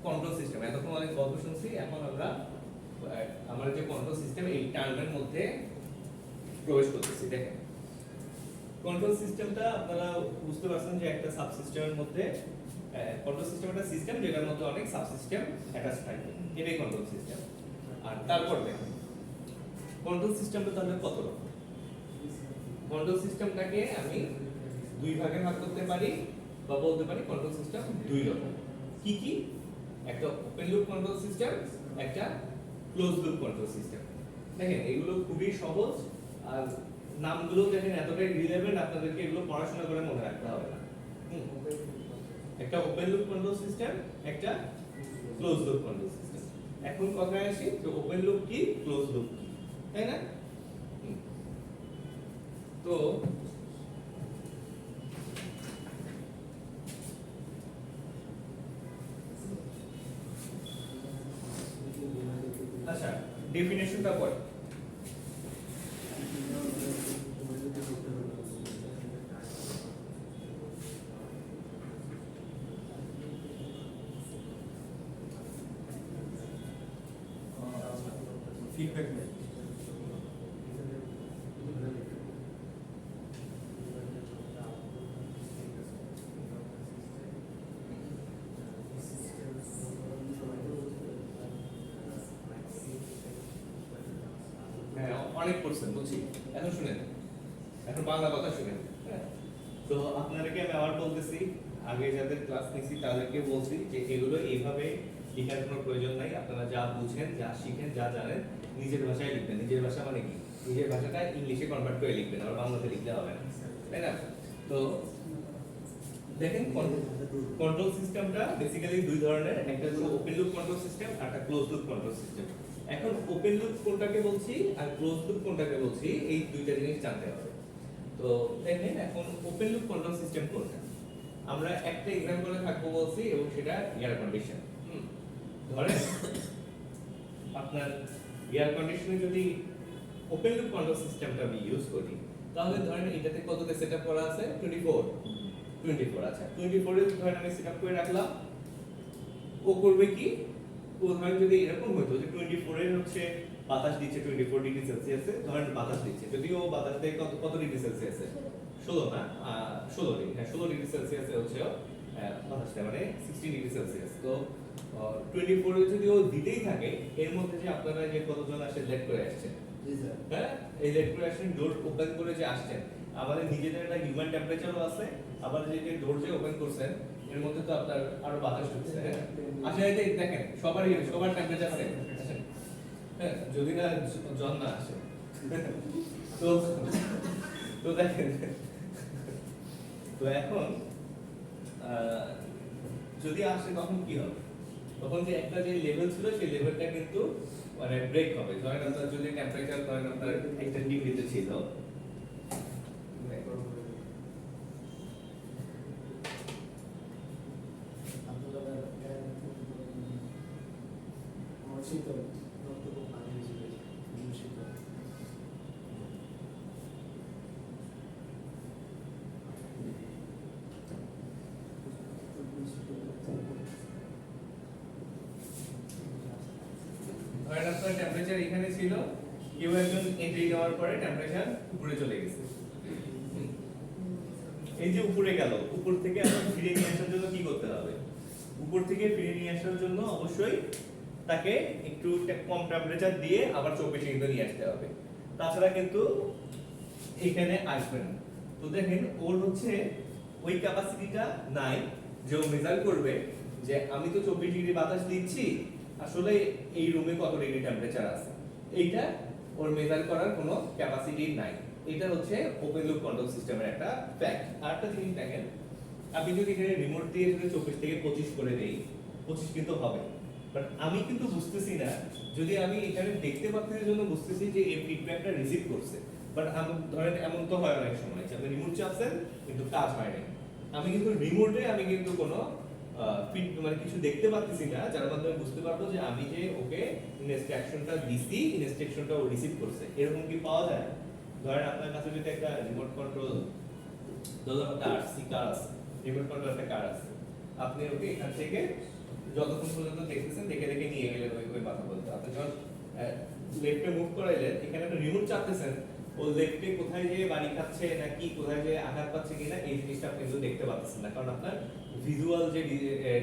কন্ট্রোল সিস্টেম। এতক্ষণ অনেক গল্প শুনছি, এখন আমরা আমার যে কন্ট্রোল সিস্টেম এই টার্মের মধ্যে প্রবেশ করতেছি। দেখেন কন্ট্রোল সিস্টেমটা আপনারা বুঝতে পারছেন যে একটা সাবসিস্টেমের মধ্যে, কন্ট্রোল সিস্টেম একটা সিস্টেম যেটার মধ্যে অনেক সাবসিস্টেম অ্যাটাচ থাকে, এটাই কন্ট্রোল সিস্টেম। আর তারপর দেখেন কন্ট্রোল সিস্টেমটা তাহলে কত রকম। কন্ট্রোল সিস্টেমটাকে আমি দুই ভাগে ভাগ করতে পারি, বা বলতে পারি কন্ট্রোল সিস্টেম দুই রকম। কি কি? একটা ওপেন লুপ কন্ট্রোল সিস্টেম, একটা ক্লোজ লুপ কন্ট্রোল সিস্টেম। দেখেন এগুলো খুবই সহজ, আর নামগুলো দেখেন এতটাই রিলেভেন্ট, আপনাদেরকে এগুলো পড়াশোনা করে মনে রাখতে হবে না। একটা ওপেন লুপ কন্ট্রোল সিস্টেম, একটা ক্লোজ লুপ কন্ট্রোল সিস্টেম। এখন কথায় আসি, তো ওপেন লুপ কি, ক্লোজ লুপ কি, তাই না? তো আচ্ছা, ডেফিনেশনটা পড়। ফিডব্যাক নেই। হ্যাঁ, অনেক পড়ছেন বুঝছি। এখন শুনেন, এখন বাংলা কথা শুনেন। হ্যাঁ, তো আপনাদেরকে আমি আবার বলতেছি, আগে যাদের ক্লাস নিছি তাদেরকে বলছি যে এগুলো এইভাবে লেখার কোনো প্রয়োজন নাই। আপনারা যা বুঝেন, যা শিখেন, যা জানেন নিজের ভাষায় লিখবেন। নিজের ভাষা মানে কি, নিজের ভাষাটা ইংলিশে কনভার্ট করে লিখবেন, আর বাংলাতে লিখলে হবে না, তাই না? তো দেখেন কন্ট্রোল সিস্টেমটা বেসিক্যালি দুই ধরনের, একটা হলো ওপেন লুপ কন্ট্রোল সিস্টেম আর একটা ক্লোজ লুপ কন্ট্রোল সিস্টেম। এখন ওপেন লুপ কোনটাকে বলছি আর ক্লোজ লুপ কোনটাকে বলছি, এই দুইটা জিনিস জানতে হবে। তো দেখেন এখন ওপেন লুপ কন্ট্রোল সিস্টেম কোনটা, আমরা একটা এক্সাম্পলে থাকবো বলছি, এবং সেটা এয়ার কন্ডিশন। ধরেন আপনার এয়ার কন্ডিশনে যদি ওপেন লুপ কন্ট্রোল সিস্টেমটা আমি ইউজ করি, তাহলে ধরেন এটাতে কততে সেটআপ করা আছে, 24। আচ্ছা, 24 এর ধরেন আমি সেটআপ করে রাখলাম। ও করবে কি, ও ধরেন যদি এরকম হতো যে 24 এর হচ্ছে বাতাস দিচ্ছে 24 ডিগ্রি সেলসিয়াসে, ধরেন বাতাস দিচ্ছে, যদিও বাতাস দেয় কত ডিগ্রি সেলসিয়াসে, 16 না 16 ডিগ্রি, হ্যাঁ 16 ডিগ্রি সেলসিয়াসে হচ্ছে বাতাসটা, মানে 16 ডিগ্রি সেলসিয়াস। তো 24 যদি ও দিতেই থাকে, এর মধ্যে যে আপনারা যে কতজন আসে লেট করে আসছেন, জি স্যার। হ্যাঁ এই লেট করে আসছেন, ডোর ওপেন করে যে আসছেন, আমাদের নিজেদের একটা হিউম্যান টেম্পারেচারও আছে, আবার যে ডোর যে ওপেন করছেন এর মধ্যে তো আপনার আরো বাতাস ঢুকছে, হ্যাঁ আসলে এই দেখেন সবার টেম্পারেচার আছে, হ্যাঁ যদি না জন না আসে, তো তো দেখেন, তো এখন যদি আসে তখন কি হবে, তখন যে একটা যে লেভেল ছিল সেই লেভেলটা কিন্তু মানে ব্রেক হবে। ধরেন আপনার যদি টেম্পারেচার ধরেন আপনার একটা ডিগ্রিতে ছিল, আমার শীতল রক্ত খুব পানি হিসেবে শীতল। ধরেন আপনার টেম্পারেচার এখানে ছিল, কেউ একজন এন্ট্রি নেওয়ার পরে টেম্পারেচার উপরে চলে গেছে, এই যে উপরে গেল, উপর থেকে আবার ফিরে নিয়ে আসার জন্য কি করতে হবে, উপর থেকে ফিরে নিয়ে আসার জন্য অবশ্যই তাকে একটু কম টেম্পারেচার দিয়ে আবার 24 ডিগ্রিতে নিয়ে আসতে হবে, তাছাড়া কিন্তু এখানে আসবে না। তো দেখেন ওর হচ্ছে ওই ক্যাপাসিটিটা নাই যে ও মেজার করবে যে আমি তো 24 ডিগ্রি বাতাস দিচ্ছি, আসলে এই রুমে কত ডিগ্রি টেম্পারেচার আছে, এইটা ওর মেজার করার কোনো ক্যাপাসিটি নাই। এটা হচ্ছে ওপেন লুপ কন্ট্রোল সিস্টেমের একটা ফ্যাক্ট। আরেকটা জিনিস দেখেন, আপনি যদি এখানে রিমোট দিয়ে যদি 24 থেকে 25 করে দেই, 25 কিন্তু হবে, বাট আমি কিন্তু বুঝতেছি না, যদি আমি এখানে দেখতে পাচ্ছি জন্য বুঝতেছি যে এই ফিডব্যাকটা রিসিভ করছে, বাট আমি ধরেন এমন তো হয় অনেক সময় যে আপনি রিমোট চাপছেন কিন্তু কাজ হয় না, আমি কিন্তু রিমোটে আমি কিন্তু কোনো মানে কিছু দেখতে পাচ্ছি না, যার মাধ্যমে বুঝতে পারবো যে আমি যে ওকে ইনস্ট্রাকশনটা দিছি, ইনস্ট্রাকশনটা ও রিসিভ করছে, এরকম কি পাওয়া যায়? ধরেন আপনার কাছে যদি একটা রিমোট কন্ট্রোল কার আছে, রিমোট কন্ট্রোল একটা কার আছে, আপনি ওকে এখান থেকে যতক্ষণ পর্যন্ত দেখতেছেন দেখে দেখে নিয়ে গেলেন ওই কথা বলতে, আপনি যখন লেফটে মুভ করাইলেন, এখানে একটা রিমোট চাপতেছেন, ও লেফটে কোথায় যেয়ে বাড়ি খাচ্ছে নাকি কোথায় যেয়ে আঘাত পাচ্ছে কিনা এই জিনিসটা আপনি কিন্তু দেখতে পাচ্ছেন না, কারণ আপনার ভিজুয়াল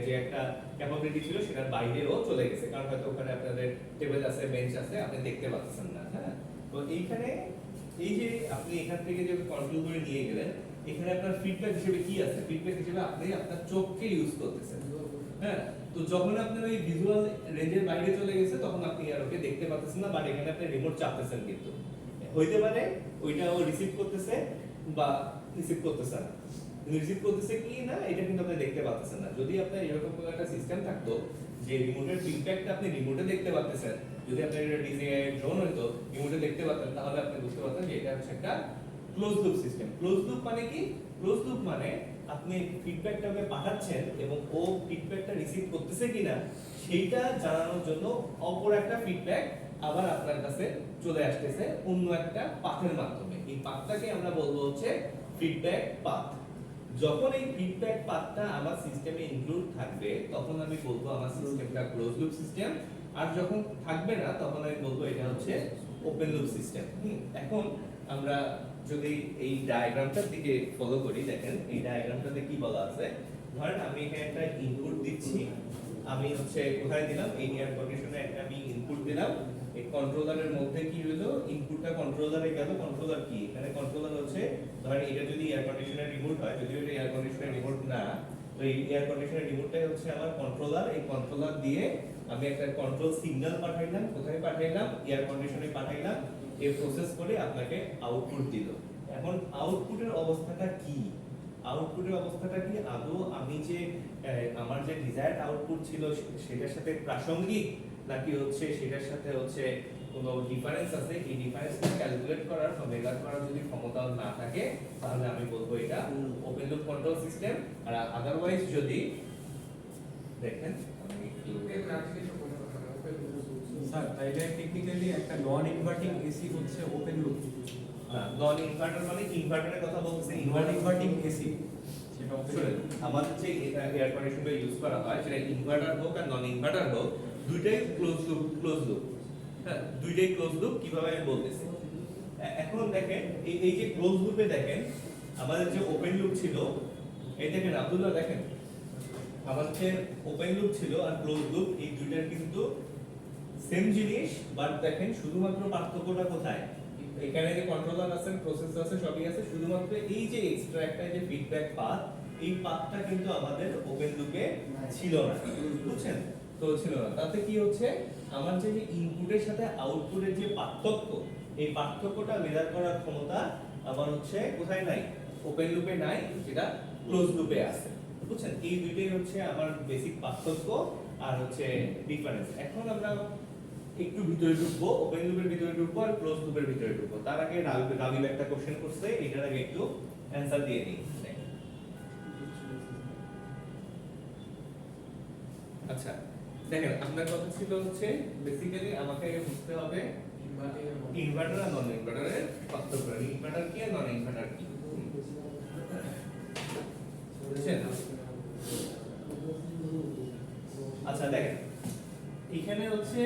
যে একটা ক্যাপাবিলিটি ছিল সেটার বাইরেও চলে গেছে, কারণ হয়তো ওখানে আপনাদের টেবিল আছে, বেঞ্চ আছে, আপনি দেখতে পাচ্ছেন না, হ্যাঁ। তো এইখানে এই যে আপনি এখান থেকে যে কন্ট্রোল করে নিয়ে গেলেন, এখানে আপনার ফিডব্যাক হিসেবে কি আছে, ফিডব্যাক হিসেবে আপনি আপনার চোখকে ইউজ করতেছেন, হ্যাঁ। তো যখন আপনার ওই ভিজুয়াল রেঞ্জের বাইরে চলে গেছে তখন আপনি আর ওকে দেখতে পাচ্ছেন না, বাট এখানে আপনি রিমোট চাপতেছেন, কিন্তু হইতে পারে ওইটা ও রিসিভ করতেছে বা রিসিভ করতেছে না, রিসিভ করতেছে কি না এটা কিন্তু আপনি দেখতে পাচ্ছেন না। যদি আপনার এরকম কোনো একটা সিস্টেম থাকতো যে রিমোটের ফিডব্যাকটা আপনি রিমোটে দেখতে পাচ্ছেন, যদি আপনার এটা ডিজিআই ড্রোন হতো রিমোটে দেখতে পাচ্ছেন, তাহলে আপনি বুঝতে পারতেন যে এটা হচ্ছে একটা close loop system. Close loop মানে কি? ক্লোজ লুপ মানে আপনি ফিডব্যাকটাকে পাঠাচ্ছেন এবং ও ফিডব্যাকটা রিসিভ করতেছে কিনা সেইটা জানানোর জন্য অপর একটা ফিডব্যাক আবার আপনার কাছে চলে আসতেছে অন্য একটা পাথের মাধ্যমে। এই পাথটাকে আমরা বলবো হচ্ছে ফিডব্যাক পাথ। যখন এই ফিডব্যাক পাথটা আমার সিস্টেমে ইনক্লুড থাকবে তখন আমি বলবো আমার সিস্টেমটা ক্লোজ লুপ সিস্টেম, আর যখন থাকবে না তখন আমি বলবো এটা হচ্ছে ওপেন লুপ সিস্টেম। এখন আমরা যদি এই ডায়াগ্রামটার দিকে ফলো করি, দেখেন এই ডায়াগ্রামটাতে কি বলা আছে। ধরেন আমি এখানে একটা ইনপুট দিচ্ছি, আমি হচ্ছে কোথায় দিলাম, এই এয়ার কন্ডিশনে একটা আমি ইনপুট দিলাম, এই কন্ট্রোলারের মধ্যে কি হলো, ইনপুটটা কন্ট্রোলারে গেল। কন্ট্রোলার কি? এখানে কন্ট্রোলার হচ্ছে, ধরেন এটা যদি এয়ার কন্ডিশনের রিমোট হয়, যদিও এটা এয়ার কন্ডিশনের রিমোট না, তো এই এয়ার কন্ডিশনের রিমোটটাই হচ্ছে আমার কন্ট্রোলার। এই কন্ট্রোলার দিয়ে আমি একটা কন্ট্রোল সিগন্যাল পাঠাইলাম, কোথায় পাঠাইলাম, এয়ার কন্ডিশনে পাঠাইলাম, এই প্রসেস করে আপনাকে আউটপুট দিল। এখন আউটপুটের অবস্থাটা কি? আউটপুটের অবস্থাটা কি আদৌ আমি যে আমার যে ডিজায়ার্ড আউটপুট ছিল সেটার সাথে প্রাসঙ্গিক, নাকি হচ্ছে সেটার সাথে হচ্ছে কোনো ডিফারেন্স আছে? এই ডিফারেন্সটা ক্যালকুলেট করার বা মেজার করার যদি ক্ষমতা না থাকে তাহলে আমি বলবো এটা ওপেন লুপ কন্ট্রোল সিস্টেম। আর আদারওয়াইজ যদি দেখেন আমি স্যার তাইলে টেকনিক্যালি একটা নন ইনভার্টিং এসি হচ্ছে ওপেন লুপ। নন ইনভার্টার মানে ইনভার্টারের কথা বলছি, নন ইনভার্টিং এসি সেটা শুনেন, আমাদের যে এয়ার কন্ডিশনার ইউজ করা হয় সেটা ইনভার্টার হোক আর নন ইনভার্টার হোক দুইটাই ক্লোজ লুপ। হ্যাঁ, দুইটাই ক্লোজ লুপ কিভাবে আমি বলতেছি। এখন দেখেন এই যে ক্লোজ লুপে দেখেন আমাদের যে ওপেন লুপ ছিল, এই দেখেন আব্দুল্লাহ দেখেন আমাদের যে ওপেন লুপ ছিল আর ক্লোজ লুপ এই দুইটার কিন্তু সেম জিনিস, বাট দেখেন শুধুমাত্র পার্থক্যটা কোথায়? এখানে যে কন্ট্রোলার আছে, প্রসেসর আছে, সবই আছে, শুধুমাত্র এই যে এক্সট্রা একটা যে ফিডব্যাক পাথ, এই পাথটা কিন্তু আমাদের ওপেন লুপে ছিল না, বুঝছেন? তো ছিল না। তাতে কি হচ্ছে, আমার যে ইনপুটের সাথে আউটপুটের যে পার্থক্য, এই পার্থক্যটা মেজার করার ক্ষমতা আমার হচ্ছে কোথায় নাই? ওপেন লুপে নাই, যেটা ক্লোজ লুপে আছে, বুঝছেন? এই দুইটাই হচ্ছে আমার বেসিক পার্থক্য আর হচ্ছে ডিফারেন্স। এখন আমরা একটু ভিতরে ঢুকবো, ওপেন লুপের ভিতরে ঢুকবো আর ক্লোজ লুপের ভিতরে ঢুকবো। তার আগে রাবিব একটা কোশ্চেন করছে, এটার আগে একটু অ্যানসার দিয়ে নিই। আচ্ছা দেখেন, আপনার কথা ছিল হচ্ছে বেসিক্যালি আমাকে বুঝতে হবে ইনভার্টার আর নন ইনভার্টারের পার্থক্য, ইনভার্টার কি আর নন ইনভার্টার কি, বুঝছেন? আচ্ছা দেখেন, এখানে হচ্ছে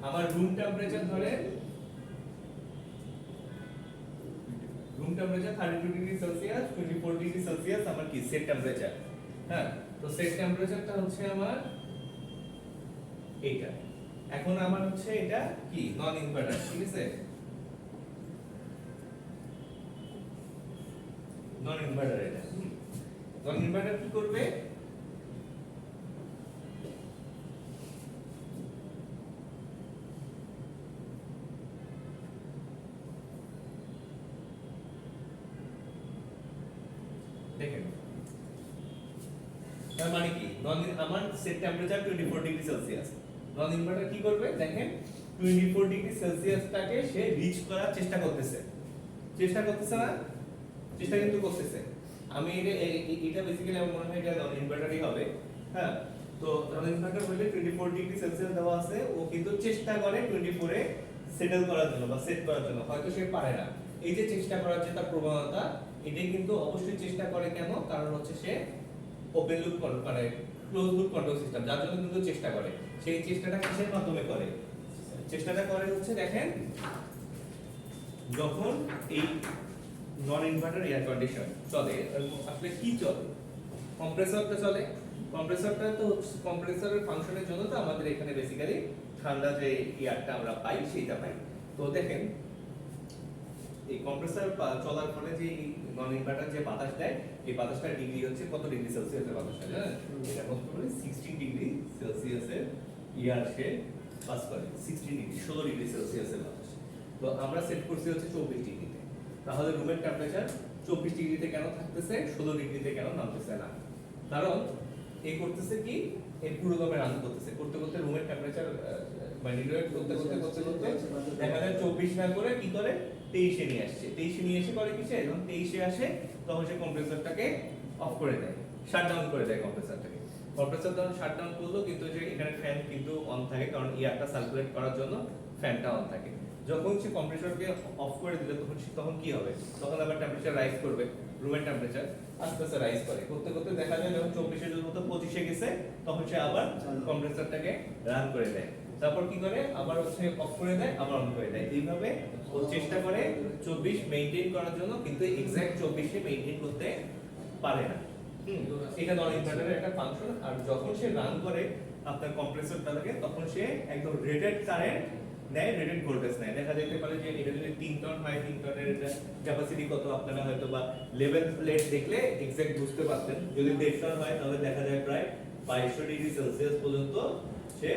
আমার রুম টেম্পারেচার ধরে, room temperature 32 degree Celsius, 24 degree Celsius আমার কি সেট টেম্পারেচার। হ্যাঁ, তো সেট টেম্পারেচারটা হচ্ছে আমার এইটা। এখন আমার হচ্ছে এটা কি নন ইনভার্টার, ঠিক আছে? নন ইনভার্টার এটা। নন ইনভার্টার কি করবে? দেখেন, তার মানে কি আমার সেট টেম্পারেচার 24 ডিগ্রি সেলসিয়াস, নন ইনভার্টার কি করবে? দেখেন 24 ডিগ্রি সেলসিয়াসটাকে সে রিচ করার চেষ্টা করতেছে না? চেষ্টা কিন্তু করতেছে। আমি এটা বেসিক্যালি আমার মনে হয় এটা নন ইনভার্টারই হবে। হ্যাঁ, তো নন ইনভার্টার হলে 24 ডিগ্রি সেলসিয়াস দেওয়া আছে, ও কিন্তু চেষ্টা করে 24 এ সেটেল করার জন্য বা সেট করার জন্য, হয়তো সে পারে না। এই যে চেষ্টা করার যে তার প্রবণতা, এটাই কিন্তু অবশ্যই চেষ্টা করে। কেন? কারণ হচ্ছে সে ওপেন লুপ মানে ক্লোজ লুপ কন্ট্রোল সিস্টেম, যার জন্য কিন্তু চেষ্টা করে। সেই চেষ্টাটা কিসের মাধ্যমে করে? চেষ্টাটা করে হচ্ছে দেখেন, যখন এই নন ইনভার্টার এয়ার কন্ডিশন চলে, আসলে কি চলে? কম্প্রেসরটা চলে। কম্প্রেসরটা তো কম্প্রেসরের ফাংশনের জন্য তো আমাদের এখানে বেসিক্যালি ঠান্ডা যে এয়ারটা আমরা পাই সেইটা পাই। তো দেখেন এই কম্প্রেসর চলার ফলে যে নন ইনভার্টার যে বাতাস দেয়, এই বাতাসটার ডিগ্রি হচ্ছে কত ডিগ্রি সেলসিয়াসের বাতাসটা জানেন? এটা বলতে পারি 16 ডিগ্রি সেলসিয়াসের এয়ার সে পাস করে। 16 ডিগ্রি 16 ডিগ্রি সেলসিয়াসের বাতাস। তো আমরা সেট করছি হচ্ছে 24 ডিগ্রিতে। তাহলে রুমের টেম্পারেচার 24 ডিগ্রিতে কেন থাকতেছে, 16 ডিগ্রিতে কেন নামতেছে না? কারণ এই করতেছে কি, এই পুরো দমে রান করতেছে, করতে করতে রুমের টেম্পারেচার ম্যানিপুলেট করতে দেখা যায় 24 না করে কি করে 23 এ নিয়ে আসছে। 23 এ নিয়ে এসে করে কিসে, যখন 23 এ আসে তখন সে কম্প্রেসরটাকে অফ করে দেয়, শাটডাউন করে দেয় কম্প্রেসরটাকে। কম্প্রেসর যখন শাটডাউন করলো, কিন্তু যে এখানে ফ্যান কিন্তু অন থাকে, কারণ এয়ারটা সার্কুলেট করার জন্য ফ্যানটা অন থাকে। যখন সে কম্প্রেসরকে অফ করে দিলে তখন কি হবে? তখন আবার টেম্পারেচার রাইজ করবে, রুমের টেম্পারেচার আস্তে আস্তে রাইজ করে, করতে করতে দেখা যায় যখন 24 এর মতো 25 এ গেছে, তখন সে আবার কম্প্রেসরটাকে রান করে দেয়। তারপর কি করে? আবার হচ্ছে অফ করে দেয়, আবার অন করে দেয়। এইভাবে ও চেষ্টা করে 24 মেইনটেইন করার জন্য, কিন্তু এক্সাক্ট 24 এ মেইনটেইন করতে পারে না। এটা নন ইনভার্টারের একটা ফাংশন। আর যখন সে রান করে আপনার কম্প্রেসরটাকে, তখন সে একদম রেটেড কারেন্ট নেয়, রেটেড ভোল্টেজ নেয়। দেখা যেতে পারে যে এটা যদি 3 টন হয়, 3 টনের ক্যাপাসিটি কত আপনারা হয়তো বা লেভেল প্লেট দেখলে এক্সাক্ট বুঝতে পারতেন। যদি 1.5 টন হয় তাহলে দেখা যায় প্রায় 2200 ডিগ্রি সেলসিয়াস পর্যন্ত সে,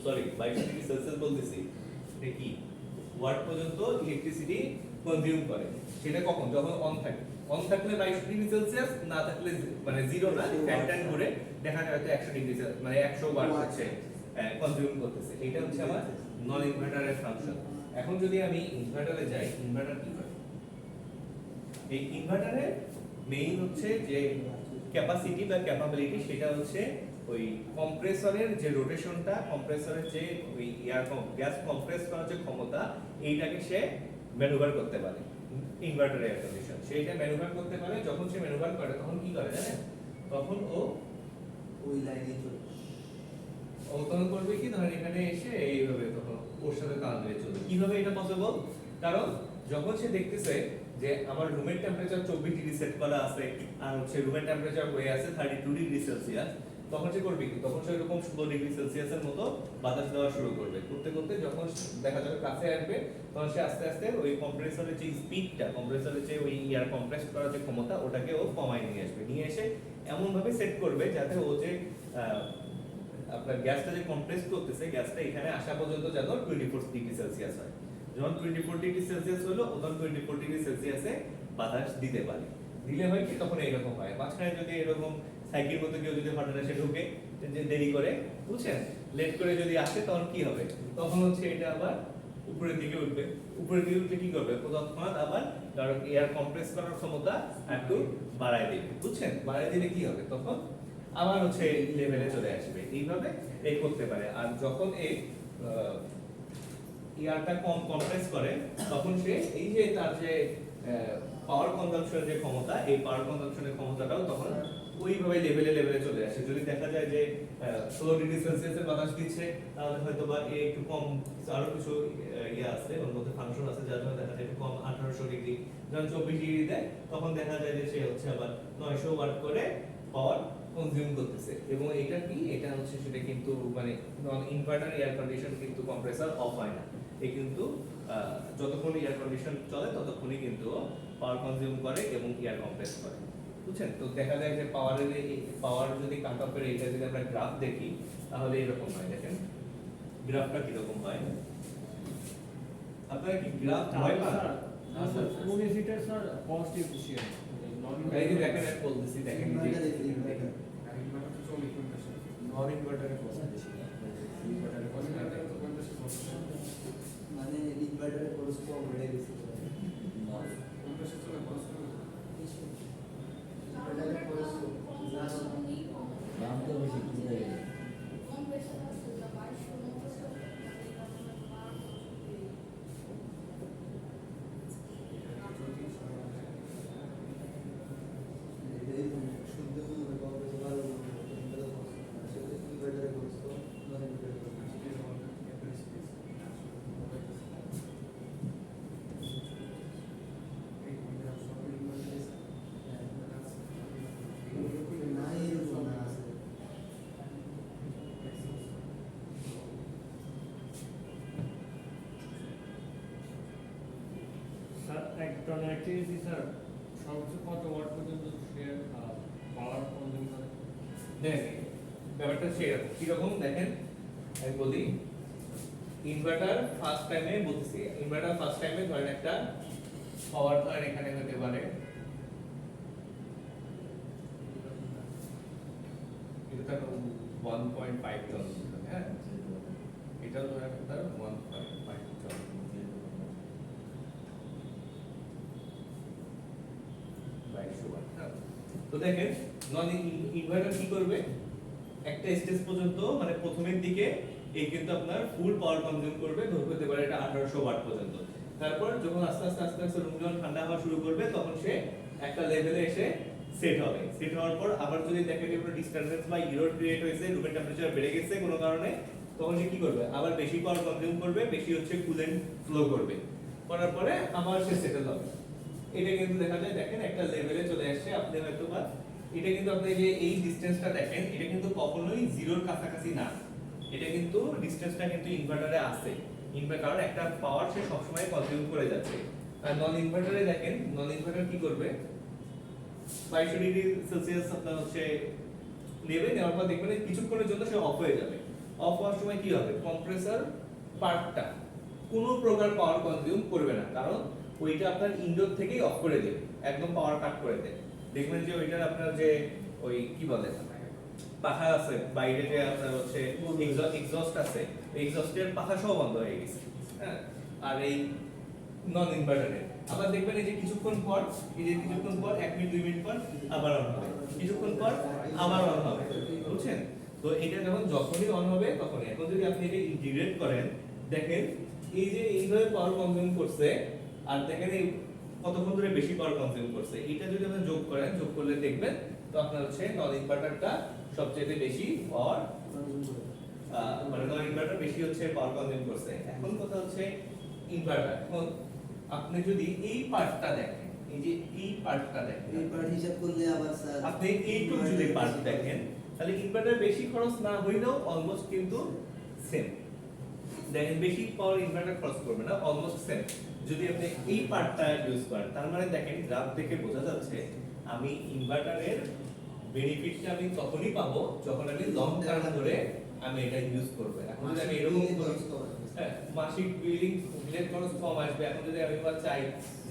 সরি 2200 ডিগ্রি সেলসিয়াস বলতেছি, এটা কি ওয়াট পর্যন্ত ইলেকট্রিসিটি কনজিউম করে। সেটা কখন? যখন অন থাকে। অন থাকলে 2200 ডিগ্রি সেলসিয়াস, না থাকলে মানে জিরো না, ফ্যান ট্যান ঘুরে দেখা যায় হয়তো 100 ডিগ্রি মানে 100 ওয়াট হচ্ছে কনজিউম করতেছে। এটা হচ্ছে আমার নন ইনভার্টারের ফাংশন। এখন যদি আমি ইনভার্টারে যাই, ইনভার্টার কি করে? এই ইনভার্টারের মেইন হচ্ছে যে ক্যাপাসিটি বা ক্যাপাবিলিটি, সেটা হচ্ছে ওই কম্প্রেসরের যে রোটেশনটা, কম্প্রেসরের যে ওই গ্যাস কম্প্রেস করার যে ক্ষমতা, এইটাকে সে ম্যানুভার করতে পারে। ইনভার্টার এয়ার কন্ডিশন সেইটা ম্যানুভার করতে পারে। যখন সে ম্যানুভার করে তখন কি করে জানেন? তখন ও ওই লাইনে চলে। তখন করবে কি, ধরেন এখানে এসে কিভাবে এটা পসিবল? কারণ যখন সে দেখতেছে যে আমার রুমের টেম্পারেচার 24 ডিগ্রি সেট করা আছে আর হচ্ছে রুমের টেম্পারেচার হয়ে আছে 32 ডিগ্রি সেলসিয়াস, তখন সে করবে কি? তখন সে এরকম 16 ডিগ্রি সেলসিয়াসের মতো বাতাস দেওয়া শুরু করবে। করতে করতে যখন দেখা যাবে কাছে আসবে, তখন সে আস্তে আস্তে ওই কম্প্রেসরের যে স্পিডটা, কম্প্রেসরের যে ওই এয়ার কম্প্রেস করার যে ক্ষমতা, ওটাকে ও কমায় নিয়ে আসবে। নিয়ে এসে এমন ভাবে সেট করবে যাতে ও যে আপনার গ্যাসটা যে কম্প্রেস করতেছে, গ্যাসটা এখানে আসা পর্যন্ত যেন 24 ডিগ্রি সেলসিয়াস হয়। যখন 24 ডিগ্রি সেলসিয়াস হলো, তখন 24 ডিগ্রি সেলসিয়াসে বাতাস দিতে পারে। দিলে হয় কি? তখন এইরকম হয়। মাঝখানে যদি এরকম সাইকেল মতো কেউ যদি হঠাৎ এসে ঢুকে, যে দেরি করে, বুঝছেন, লেট করে যদি আসে, তখন কি হবে? তখন হচ্ছে এটা আবার উপরের দিকে উঠবে। উপরের দিকে উঠলে কি করবে? তৎক্ষণাৎ আবার কারণ এয়ার কম্প্রেস করার ক্ষমতা একটু বাড়ায় দিবে, বুঝছেন? বাড়ায় দিলে কি হবে? তখন আবার হচ্ছে লেভেলে চলে আসবে। এইভাবে এই করতে পারে। আর যখন এই এয়ারটা কম কম্প্রেস করে, তখন সে এই যে তার যে পাওয়ার কনজাম্পশনের যে ক্ষমতা, এই পাওয়ার কনজাম্পশনের ক্ষমতাটাও তখন ওইভাবে লেভেলে চলে আসে। যদি দেখা যায় যে 16 ডিগ্রি সেলসিয়াসের বাতাস দিচ্ছে, তাহলে হয়তো বা এ একটু কম, আরো কিছু ইয়ে আছে, ওর মধ্যে ফাংশন আছে, যার জন্য দেখা যায় একটু কম 1800 ডিগ্রি। যখন 24 ডিগ্রি দেয়, তখন দেখা যায় যে সে হচ্ছে আবার 900 ওয়াট করে পাওয়ার কনজিউম করতেছে। এবং এটা কি? এটা হচ্ছে সেটা কিন্তু মানে নন ইনভার্টার এয়ার কন্ডিশন কিন্তু কম্প্রেসর অফ হয় না। এই কিন্তু যতক্ষণ এয়ার কন্ডিশন চলে ততক্ষণই কিন্তু পাওয়ার কনজিউম করে এবং এয়ার কম্প্রেস করে, বুঝছেন? তো দেখা যায় যে পাওয়ার যদি কাট অফের এটা যদি আমরা গ্রাফ দেখি, তাহলে এরকম হয়। দেখেন গ্রাফটা কিরকম হয়। আপনারা কি গ্রাফ ভয় পান? ইউনিভার্সিটির স্যার কস্ট এফিশিয়েন্ট এই যে দেখেন, আমি বলতেছি, দেখেন এই যে নন ইনভার্টারের কষ্ট বেশি, ইনভার্টারের কষ্ট মানে ইনভার্টারের খরচ কম বেড়ে গেছে। ইনভার্টারের খরচ দাম তো বেশি কিনে শুদ্ধ করে কম বেশি ভালো ইনভার্টারের খরচ কম, নন ইনভার্টারের খরচ নাই, এরকম না আছে। স্যার এক টন ইলেকট্রিসিটি স্যার সর্বোচ্চ কত ওয়াট পর্যন্ত সে পাওয়ার কনজিউম করে? দেখেন ব্যাপারটা সেরকম কিরকম দেখেন, আমি বলি ইনভার্টার ফার্স্ট টাইমে বলতেছি, ইনভার্টার ফার্স্ট টাইমে ধরেন একটা পাওয়ার ধরেন এখানে হতে পারে, এটা তার 1.5 টন, হ্যাঁ এটা ধরেন তার 1.5 টন। তো দেখেন নন ইনভার্টার কি করবে? একটা স্টেজ পর্যন্ত মানে প্রথমের দিকে এই কিন্তু আপনার ফুল পাওয়ার কনজিউম করবে, ধরতে পারে এটা 1800 ওয়াট পর্যন্ত। তারপর যখন আস্তে আস্তে রুম যখন ঠান্ডা হওয়া শুরু করবে, তখন সে একটা লেভেলে এসে সেট হবে। সেট হওয়ার পর আবার যদি দেখে যে কোনো ডিস্টারবেন্স বা এরর ক্রিয়েট হয়েছে, রুমের টেম্পারেচার বেড়ে গেছে কোনো কারণে, তখন সে কি করবে? আবার বেশি পাওয়ার কনজিউম করবে, বেশি হচ্ছে কুলেন্ট ফ্লো করবে। করার পরে আবার সে সেটেল হবে। এটা কিন্তু দেখা যায় দেখেন একটা লেভেলে চলে আসছে। আপনি হয়তো বা এটা কিন্তু আপনি যে এই ডিসটেন্সটা দেখেন, এটা কিন্তু কখনোই জিরোর কাছাকাছি না। এটা কিন্তু ডিসটেন্সটা কিন্তু ইনভার্টারে আছে। কারণ একটা পাওয়ার সে সবসময় কনজিউম করে যাচ্ছে। আর নন ইনভার্টারে দেখেন, নন ইনভার্টার কি করবে? 22 ডিগ্রি সেলসিয়াস আপনার হচ্ছে নেবে, নেওয়ার পর দেখবেন কিছুক্ষণের জন্য সে অফ হয়ে যাবে। অফ হওয়ার সময় কি হবে? কম্প্রেসর পার্টটা কোনো প্রকার পাওয়ার কনজিউম করবে না, কারণ ওইটা আপনার ইনডোর থেকেই অফ করে দেবে, একদম পাওয়ার কাট করে দেবে। দেখবেন যে ওইটার আপনার যে ওই কি বলে পাখা আছে বাইরে, যে আপনার হচ্ছে এক্সস্ট আছে, এক্সস্টের পাখা সব বন্ধ হয়ে গেছে, হ্যাঁ। আর এই নন ইনভার্টারে আবার দেখবেন এই যে কিছুক্ষণ পর 1 মিনিট 2 মিনিট পর আবার অন হবে, কিছুক্ষণ পর আবার অন হবে, বুঝছেন? তো এটা যখনই অন হবে তখনই। এখন যদি আপনি এটা ইন্টিগ্রেট করেন, দেখেন এই যে এইভাবে পাওয়ার কনজিউম করছে, আর দেখেন এই কতক্ষণ ধরে বেশি পাওয়ার কনজিউম করছে, এটা যদি আপনি যোগ করেন, যোগ করলে দেখবেন তো আপনার হচ্ছে নন ইনভার্টারটা সবচেয়ে বেশি পাওয়ার মানে নন ইনভার্টার বেশি হচ্ছে পাওয়ার কনজিউম করছে। এখন কথা হচ্ছে ইনভার্টার। এখন আপনি যদি এই পার্টটা দেখেন, এই যে এই পার্টটা দেখেন, এই পার্ট হিসাব করলে আবার স্যার আপনি এইটুক যদি পার্ট দেখেন তাহলে ইনভার্টার বেশি খরচ না হইলেও অলমোস্ট কিন্তু সেম। দেখেন বেশি পাওয়ার ইনভার্টার খরচ করবে না, অলমোস্ট সেম যদি আপনি এই পার্টটা ইউজ করেন। তার মানে দেখেন গ্রাফ দেখে বোঝা যাচ্ছে আমি ইনভার্টারের বেনিফিটটা আমি তখনই পাবো যখন আমি লং টার্ম ধরে আমি এটা ইউজ করব। এখন যদি আমি এরকম করি, হ্যাঁ, মাসিক বিলের খরচ কম আসবে। এখন যদি আমি এবার চাই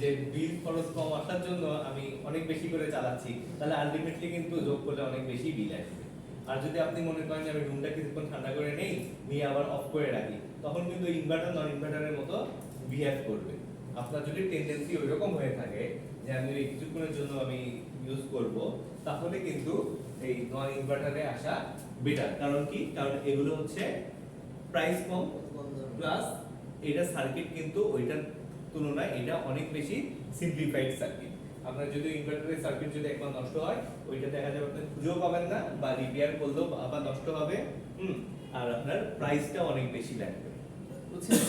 যে বিল খরচ কম আসার জন্য আমি অনেক বেশি করে চালাচ্ছি, তাহলে আলটিমেটলি কিন্তু যোগ করলে অনেক বেশি বিল আসবে। আর যদি আপনি মনে করেন যে আমি রুমটা কিছুক্ষণ ঠান্ডা করে নেই, নিয়ে আবার অফ করে রাখি, তখন কিন্তু ইনভার্টার নন ইনভার্টারের মতো বিহেভ করবে। আপনার যদি টেন্ডেন্সি ওইরকম হয়ে থাকে যে আমি এই কিছুক্ষণের জন্য আমি ইউজ করব, তাহলে কিন্তু এই নন ইনভার্টারে আসা বেটার। কারণ কি? কারণ এগুলো হচ্ছে প্রাইস কম, প্লাস এটা সার্কিট কিন্তু ওইটার তুলনায় এটা অনেক বেশি সিম্পলিফাইড সার্কিট। আপনার যদি ইনভার্টারের সার্কিট যদি একবার নষ্ট হয়, ওইটা দেখা যাবে আপনি খুঁজেও পাবেন না, বা রিপেয়ার করলেও আবার নষ্ট হবে। আর আপনার প্রাইসটা অনেক বেশি লাগবে, বুঝছেন?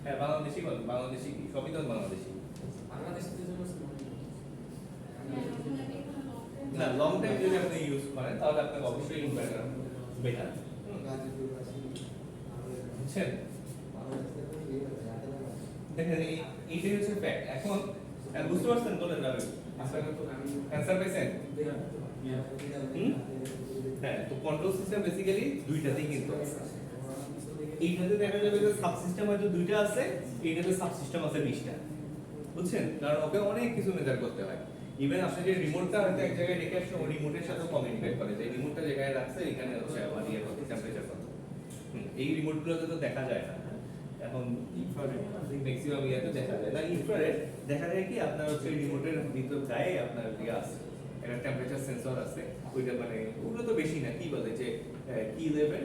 হ্যাঁ, বাংলাদেশি বল, বাংলাদেশি সবই তো বাংলাদেশি। না, লং টাইম যদি আপনি ইউজ করেন তাহলে আপনার অবশ্যই ইনভার্টার বেটার, বুঝছেন? দেখেন এইটাই হচ্ছে ফ্যাক্ট। এখন বুঝতে পারছেন তো? যাবে অ্যানসার পেয়েছেন? হ্যাঁ, তো কন্ট্রোল সিস্টেম বেসিক্যালি দুইটাতেই কিন্তু এইটাতে দেখা যাবে যে সাবসিস্টেম হয়তো দুইটা আছে, এইটাতে সাবসিস্টেম আছে 20টা, বুঝছেন? কারণ ওকে অনেক কিছু মেজার করতে হয়। ইভেন আপনি যে রিমোটটা হয়তো এক জায়গায় রেখে আসছেন, ওই রিমোটের সাথে কমিউনিকেট করে যে রিমোটটা জায়গায় রাখছে এখানে হচ্ছে আমার ইয়ে কত, টেম্পারেচার কত। এই রিমোটগুলোতে তো দেখা যায় না। এখন ইনফ্রারেড ম্যাক্সিমাম ইয়াতে দেখা যায় না। ইনফ্রারেড দেখা যায় কি আপনার হচ্ছে রিমোটের ভিতর গায়ে আপনার ইয়ে আছে, একটা টেম্পারেচার সেন্সর আছে। ওইটা মানে ওগুলো তো বেশি না, কি বলে যে T11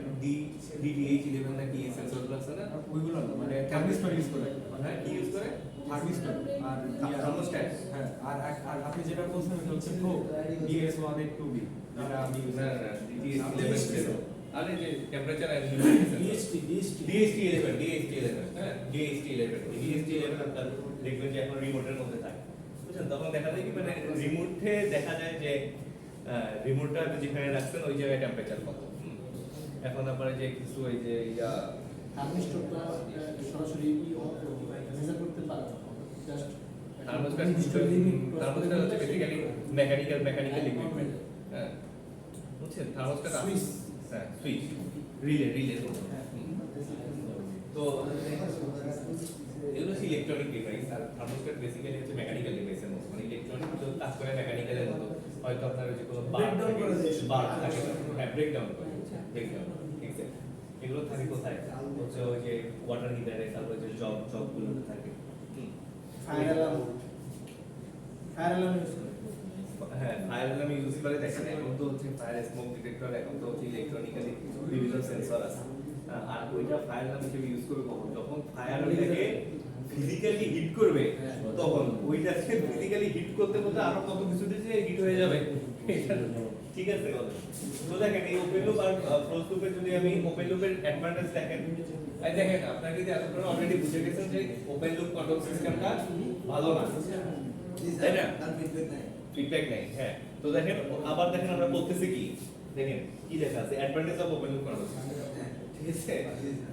DTH11 না কি সেন্সরগুলো আছে না, ওইগুলো না, মানে থার্মিস্টর ইউজ করে। হ্যাঁ, কি ইউজ করে? থার্মিস্টর আর থার্মোস্ট্যাট। হ্যাঁ, আর আপনি যেটা বলছেন ওটা হচ্ছে প্রো DS182B, যেটা আমি ইউজ না করি। না DTH11 ছিল। আরে যে টেম্পারেচার এন্ড DHT11 হ্যাঁ, DHT11 আপনার দেখবেন যে এখন রিমোটের মধ্যে থাকে, বুঝছেন? তখন দেখা যায় কি মানে রিমোটে দেখা যায় যে রিমোটটা যেখানে রাখছেন ওই জায়গায় টেম্পারেচার কত। এখন আপনার যে কিছু ওই যে থার্মিস্টরটা সরাসরি মেজার করতে পারে না, জাস্ট থার্মোস্ট্যাট হচ্ছে বেসিক্যালি মেকানিক্যাল ইকুইপমেন্ট। হ্যাঁ, বুঝছেন? Thermostat switch. হ্যাঁ, সুইচ, রিলে তো এগুলো হচ্ছে ইলেকট্রনিক ডিভাইস। আর থার্মোস্ট্যাট বেসিক্যালি হচ্ছে মেকানিক্যাল ডিভাইসের মতো, মানে ইলেকট্রনিক তো কাজ করে মেকানিক্যালের মতো। হয়তো আপনার যে কোনো Breakdown করে দেয়। বার থাকে, হ্যাঁ, ব্রেকডাউন করে, ব্রেকডাউন, ঠিক আছে? এগুলো থাকে কোথায়? হচ্ছে ওই যে ওয়াটার হিটারে, তারপর যে জবগুলো থাকে। ফায়ার অ্যালার্ম ইউজ করে। হ্যাঁ, ফায়ার অ্যালার্ম ইউজ করে। দেখেন এখন তো হচ্ছে ফায়ার স্মোক ডিটেক্টর, এখন তো হচ্ছে ইলেকট্রনিক্যালি বিভিন্ন সেন্সর আছে। আর ওইটা ফায়ার অ্যালার্ম হিসেবে ইউজ করবে কখন? যখন ফায়ার ওইটাকে ফিজিক্যালি হিট করবে, তখন ওইটাকে ফিজিক্যালি হিট করতে করতে আরো কত কিছু দিয়ে হিট হয়ে যাবে। ঠিক আছে? তো দেখেন এই ওপেন লুপ আর ক্লোজ লুপের যদি আমি ওপেন লুপের অ্যাডভান্টেজ দেখেন, এই দেখেন আপনারা যদি এতক্ষণ অলরেডি বুঝে গেছেন যে ওপেন লুপ কন্ট্রোল সিস্টেমটা ভালো না, তাই না? তার ফিডব্যাক নাই। ফিডব্যাক নাই। হ্যাঁ, তো দেখেন আবার দেখেন আমরা বলতেছি কি, দেখেন কি লেখা আছে, advantage of open loop control system. ঠিক আছে?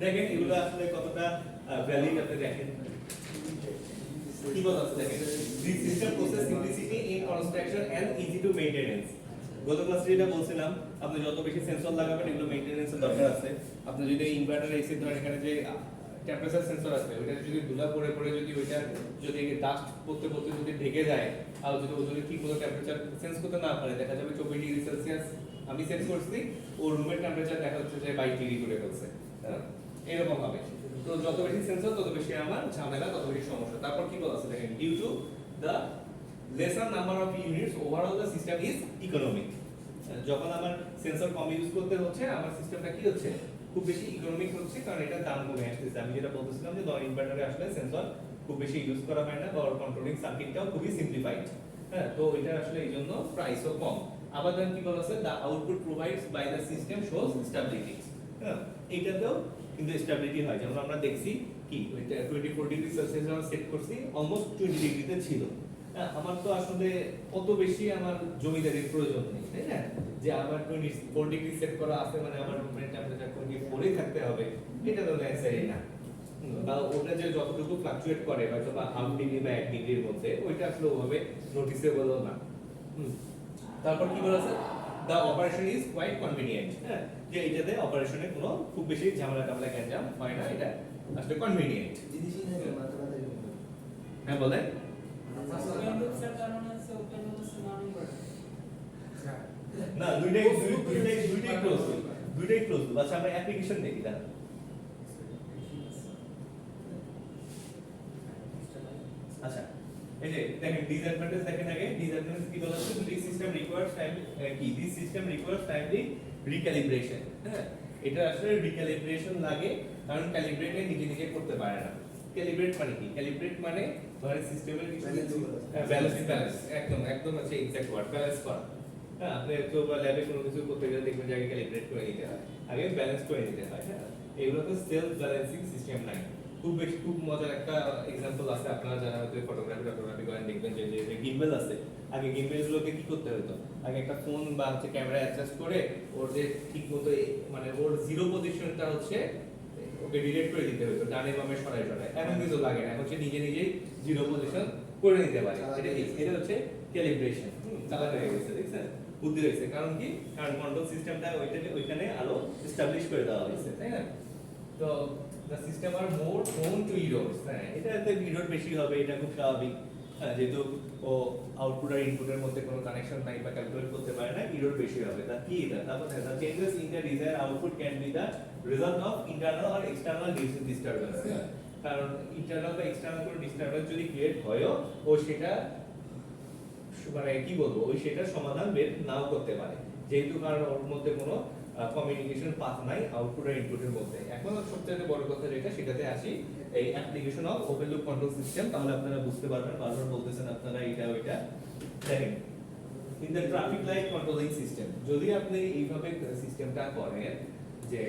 দেখেন এগুলো আসলে কতটা ভ্যালিড আপনি দেখেন কি বলা আছে। দেখেন this system process simplicity in construction and easy to maintenance. গত ক্লাসে যেটা বলছিলাম, আপনি যত বেশি সেন্সর লাগাবেন এগুলো মেইনটেনেন্সের দরকার আছে। আপনি যদি ইনভার্টারে এসি ধরেন, এখানে যে টেম্পারেচার সেন্সর আছে ওইটা যদি ধুলা পড়ে পড়ে যদি ওইটা যদি ডাস্ট পড়তে পড়তে যদি ঢেকে যায়, আর যদি ও যদি ঠিক মতো টেম্পারেচার সেন্স করতে না পারে, দেখা যাবে 24 ডিগ্রি সেলসিয়াস আমি সেন্স করছি, ও রুমের টেম্পারেচার দেখা যাচ্ছে যে 22 ডিগ্রি করে ফেলছে। হ্যাঁ, এরকম হবে। তো যত বেশি সেন্সর তত বেশি আমার ঝামেলা, তত বেশি সমস্যা। তারপর কি বলা আছে দেখেন, due to the lesser number of units overall the system is economic। যখন আমার সেন্সর কম ইউজ করতে হচ্ছে, আমার সিস্টেমটা কি হচ্ছে, খুব বেশি ইকোনমিক হচ্ছে, কারণ এটা দাম কমে আসতেছে। আমি যেটা বলতেছিলাম যে নন ইনভার্টারে আসলে সেন্সর খুব বেশি ইউজ করা হয় না, বা কন্ট্রোলিং সার্কিটটাও খুবই সিম্পলিফাইড। হ্যাঁ, তো এটা আসলে এই জন্য প্রাইসও কম। আবার দেন কি বলা আছে, the output provides by the system shows stability. হ্যাঁ, এইটাতেও কিন্তু স্টেবিলিটি হয়। যেমন আমরা দেখছি কি ওইটা 24 ডিগ্রি সেলসিয়াস যখন সেট করছি অলমোস্ট 20 ডিগ্রিতে ছিল। হ্যাঁ, আমার তো আসলে অত বেশি আমার জমিদারির প্রয়োজন নেই, তাই না? যে আমার 24 ডিগ্রি সেট করা আছে মানে আমার রুমের টেম্পারেচার 24 থাকতে হবে, এটা তো নেসেসারি না। বা ওটা যে যতটুকু ফ্লাকচুয়েট করে হয়তো বা হাফ ডিগ্রি বা 1 ডিগ্রির মধ্যে, ওইটা আসলে ওভাবে নোটিসেবল না। তারপর কি বলেছে, the operation is quite convenient. হ্যাঁ, যে এটাতে অপারেশনে কোনো খুব বেশি ঝামেলা টামেলা গ্যাঞ্জাম হয় না, এটা আসলে কনভিনিয়েন্ট। জিনিসই না যে মাথা ব্যথা করে। হ্যাঁ বলেন। না, দুইটাই ক্লোজ, দুইটাই ক্লোজ। আচ্ছা আমরা অ্যাপ্লিকেশন দেখি না। আচ্ছা, এই যে দেখেন ডিসঅ্যাডভান্টেজ দেখেন আগে। ডিসঅ্যাডভান্টেজ কি বলা আছে, দিস সিস্টেম রিকোয়ার্স টাইম কি this system requires timely recalibration. হ্যাঁ, এটা আসলে রিক্যালিব্রেশন লাগে, কারণ ক্যালিব্রেটে নিজে নিজে করতে পারে না। ক্যালিব্রেট মানে কি? ক্যালিব্রেট মানে ধরেন সিস্টেমের কিছু ব্যালেন্স, একদম আছে এক্সাক্ট ওয়ার্ড, ব্যালেন্স করা। হ্যাঁ, আপনি তো ল্যাবে কোনো কিছু করতে গেলে দেখবেন যে আগে ক্যালিব্রেট করে নিতে হয়, আগে ব্যালেন্স করে নিতে হয়। হ্যাঁ, এগুলো তো সেলফ ব্যালেন্সিং সিস্টেম নাই। খুব মজার একটা এক্সাম্পল আছে, আপনারা যারা হয়তো ফটোগ্রাফি করেন দেখবেন যে গিম্বেল আছে। আগে গিম্বেল গুলোকে কি করতে হতো, আগে একটা ফোন বা হচ্ছে ক্যামেরা অ্যাডজাস্ট করে ওর যে ঠিক মতো মানে ওর জিরো পজিশনটা হচ্ছে ওকে ডিলিট করে দিতে হতো, ডানে বামে সরাই। এখন কিছু লাগে না, এখন হচ্ছে নিজে নিজেই জিরো পজিশন করে নিতে পারে। এটা হচ্ছে ক্যালিব্রেশন। চালানো হয়ে গেছে, দেখছেন? বুদ্ধি হয়েছে। কারণ কি? কারণ কন্ট্রোল সিস্টেমটা ওইখানে আরো এস্টাবলিশ করে দেওয়া হয়েছে, তাই না? তো the system are more prone to errors। হ্যাঁ, এটাতে এরর বেশি হবে, এটা খুব স্বাভাবিক। হ্যাঁ, যেহেতু ও আউটপুট আর ইনপুটের মধ্যে কোনো কানেকশন নাই বা ক্যালকুলেট করতে পারে না, এরর বেশি হবে। তা কি এটা? তারপর the changes in the desired output can be the result of internal or external disturbance। কারণ ইন্টারনাল বা এক্সটার্নাল কোনো ডিস্টারবেন্স যদি ক্রিয়েট হয়ও, ও সেটা মানে কি বলবো, ওই সেটার সমাধান বের নাও করতে পারে, যেহেতু কারণ ওর মধ্যে কোনো কমিউনিকেশন পাথ নাই আউটপুট আর ইনপুটের মধ্যে। এখন সবচেয়ে বড় কথা যেটা, সেটাতে আসি, এই application of open loop control system. তাহলে আপনারা বুঝতে পারবেন, বারবার বলতেছেন আপনারা এটা ওইটা। দেখেন, in the traffic light controlling system, যদি আপনি এইভাবে সিস্টেমটা করেন যে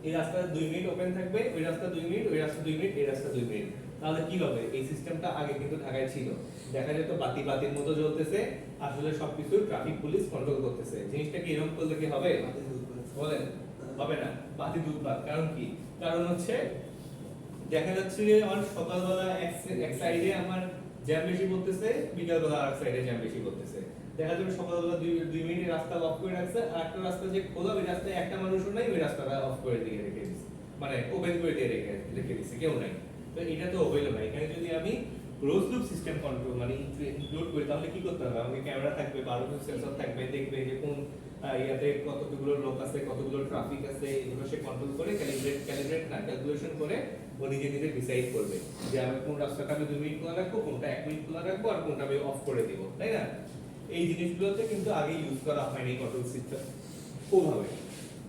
এই রাস্তা 2 মিনিট ওপেন থাকবে, ওই রাস্তা 2 মিনিট, ওই রাস্তা 2 মিনিট, এই রাস্তা 2 মিনিট, তাহলে কি হবে? এই সিস্টেমটা আগে কিন্তু ঢাকায় ছিল, দেখা যেত বাতির মতো জ্বলতেছে, আসলে সবকিছু ট্রাফিক পুলিশ কন্ট্রোল করতেছে। জিনিসটা কি এরকম করলে কি হবে? বলেন, হবে না। বাতি দুধ। কারণ কি? কারণ হচ্ছে দেখা যাচ্ছে যে আমার সকালবেলা এক সাইডে আমার জ্যাম বেশি করতেছে, বিকালবেলা আরেক সাইডে জ্যাম বেশি করতেছে। দেখা যাবে সকালবেলা 2 মিনিট রাস্তা অফ করে রাখছে, আর একটা রাস্তা যে খোলা, ওই রাস্তায় একটা মানুষও নাই, ওই রাস্তাটা অফ করে দিয়ে রেখে দিচ্ছে, মানে ওপেন করে দিয়ে রেখে দিচ্ছে, কেউ নাই। তো এটা তো হইলো না। এখানে যদি আমি ক্লোজ লুপ সিস্টেম কন্ট্রোল মানে ইনক্লুড করি, তাহলে কি করতে হবে? আমাকে ক্যামেরা থাকবে, 12 সেন্সর থাকবে, দেখবে যে কোন ইয়াতে কতগুলো লোক আছে, কতগুলো ট্রাফিক আছে, এগুলো সে কন্ট্রোল করে ক্যালকুলেশন করে ও নিজে নিজে ডিসাইড করবে যে আমি কোন রাস্তাটা আমি 2 মিনিট খোলা রাখবো, কোনটা 1 মিনিট খোলা রাখবো, আর কোনটা আমি অফ করে দিব, তাই না? এই জিনিসগুলোতে কিন্তু আগে ইউজ করা হয়নি কন্ট্রোল সিস্টেম ওভাবে।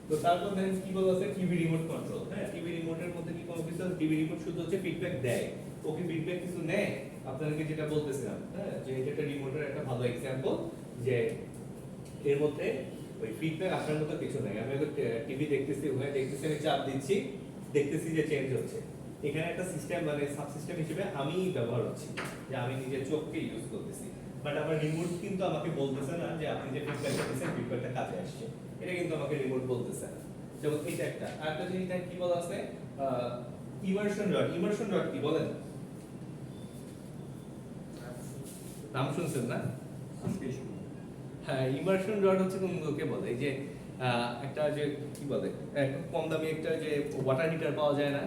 তো তারপর দেখেন কি বলা আছে, টিভি রিমোট কন্ট্রোল। হ্যাঁ, টিভি রিমোটের মধ্যে কি কোনো কিছু? টিভি রিমোট শুধু হচ্ছে ফিডব্যাক দেয়। ওকে ফিডব্যাক কিছু নেয়, আপনাদেরকে যেটা বলতেছিলাম, হ্যাঁ, যে এটা একটা রিমোটের একটা ভালো एग्जांपल, যে এর মধ্যে ওই ফিডব্যাক আসার মতো কিছু নাই। আমি তো টিভি দেখতেছি, ওখানে দেখতেছি, আমি চাপ দিচ্ছি, দেখতেছি যে চেঞ্জ হচ্ছে। এখানে একটা সিস্টেম মানে সাবসিস্টেম হিসেবে আমি ব্যবহার হচ্ছি, যে আমি নিজের চোখকে ইউজ করতেছি। বাট আমার রিমোট কিন্তু আমাকে বলতেছে না যে আপনি যে ফিডব্যাকটা দিচ্ছেন ফিডব্যাকটা কাজে আসছে, এটা কিন্তু আমাকে রিমোট বলতেছে না। যেমন এটা একটা। আরেকটা জিনিস কি বলা আছে, ইমারশন রড। ইমারশন রড কি বলেন? নাম শুনছেন না? হ্যাঁ, ইমারশন রড হচ্ছে কোনগুলোকে বলে? এই যে একটা যে কি বলে, কম দামি একটা যে ওয়াটার হিটার পাওয়া যায় না,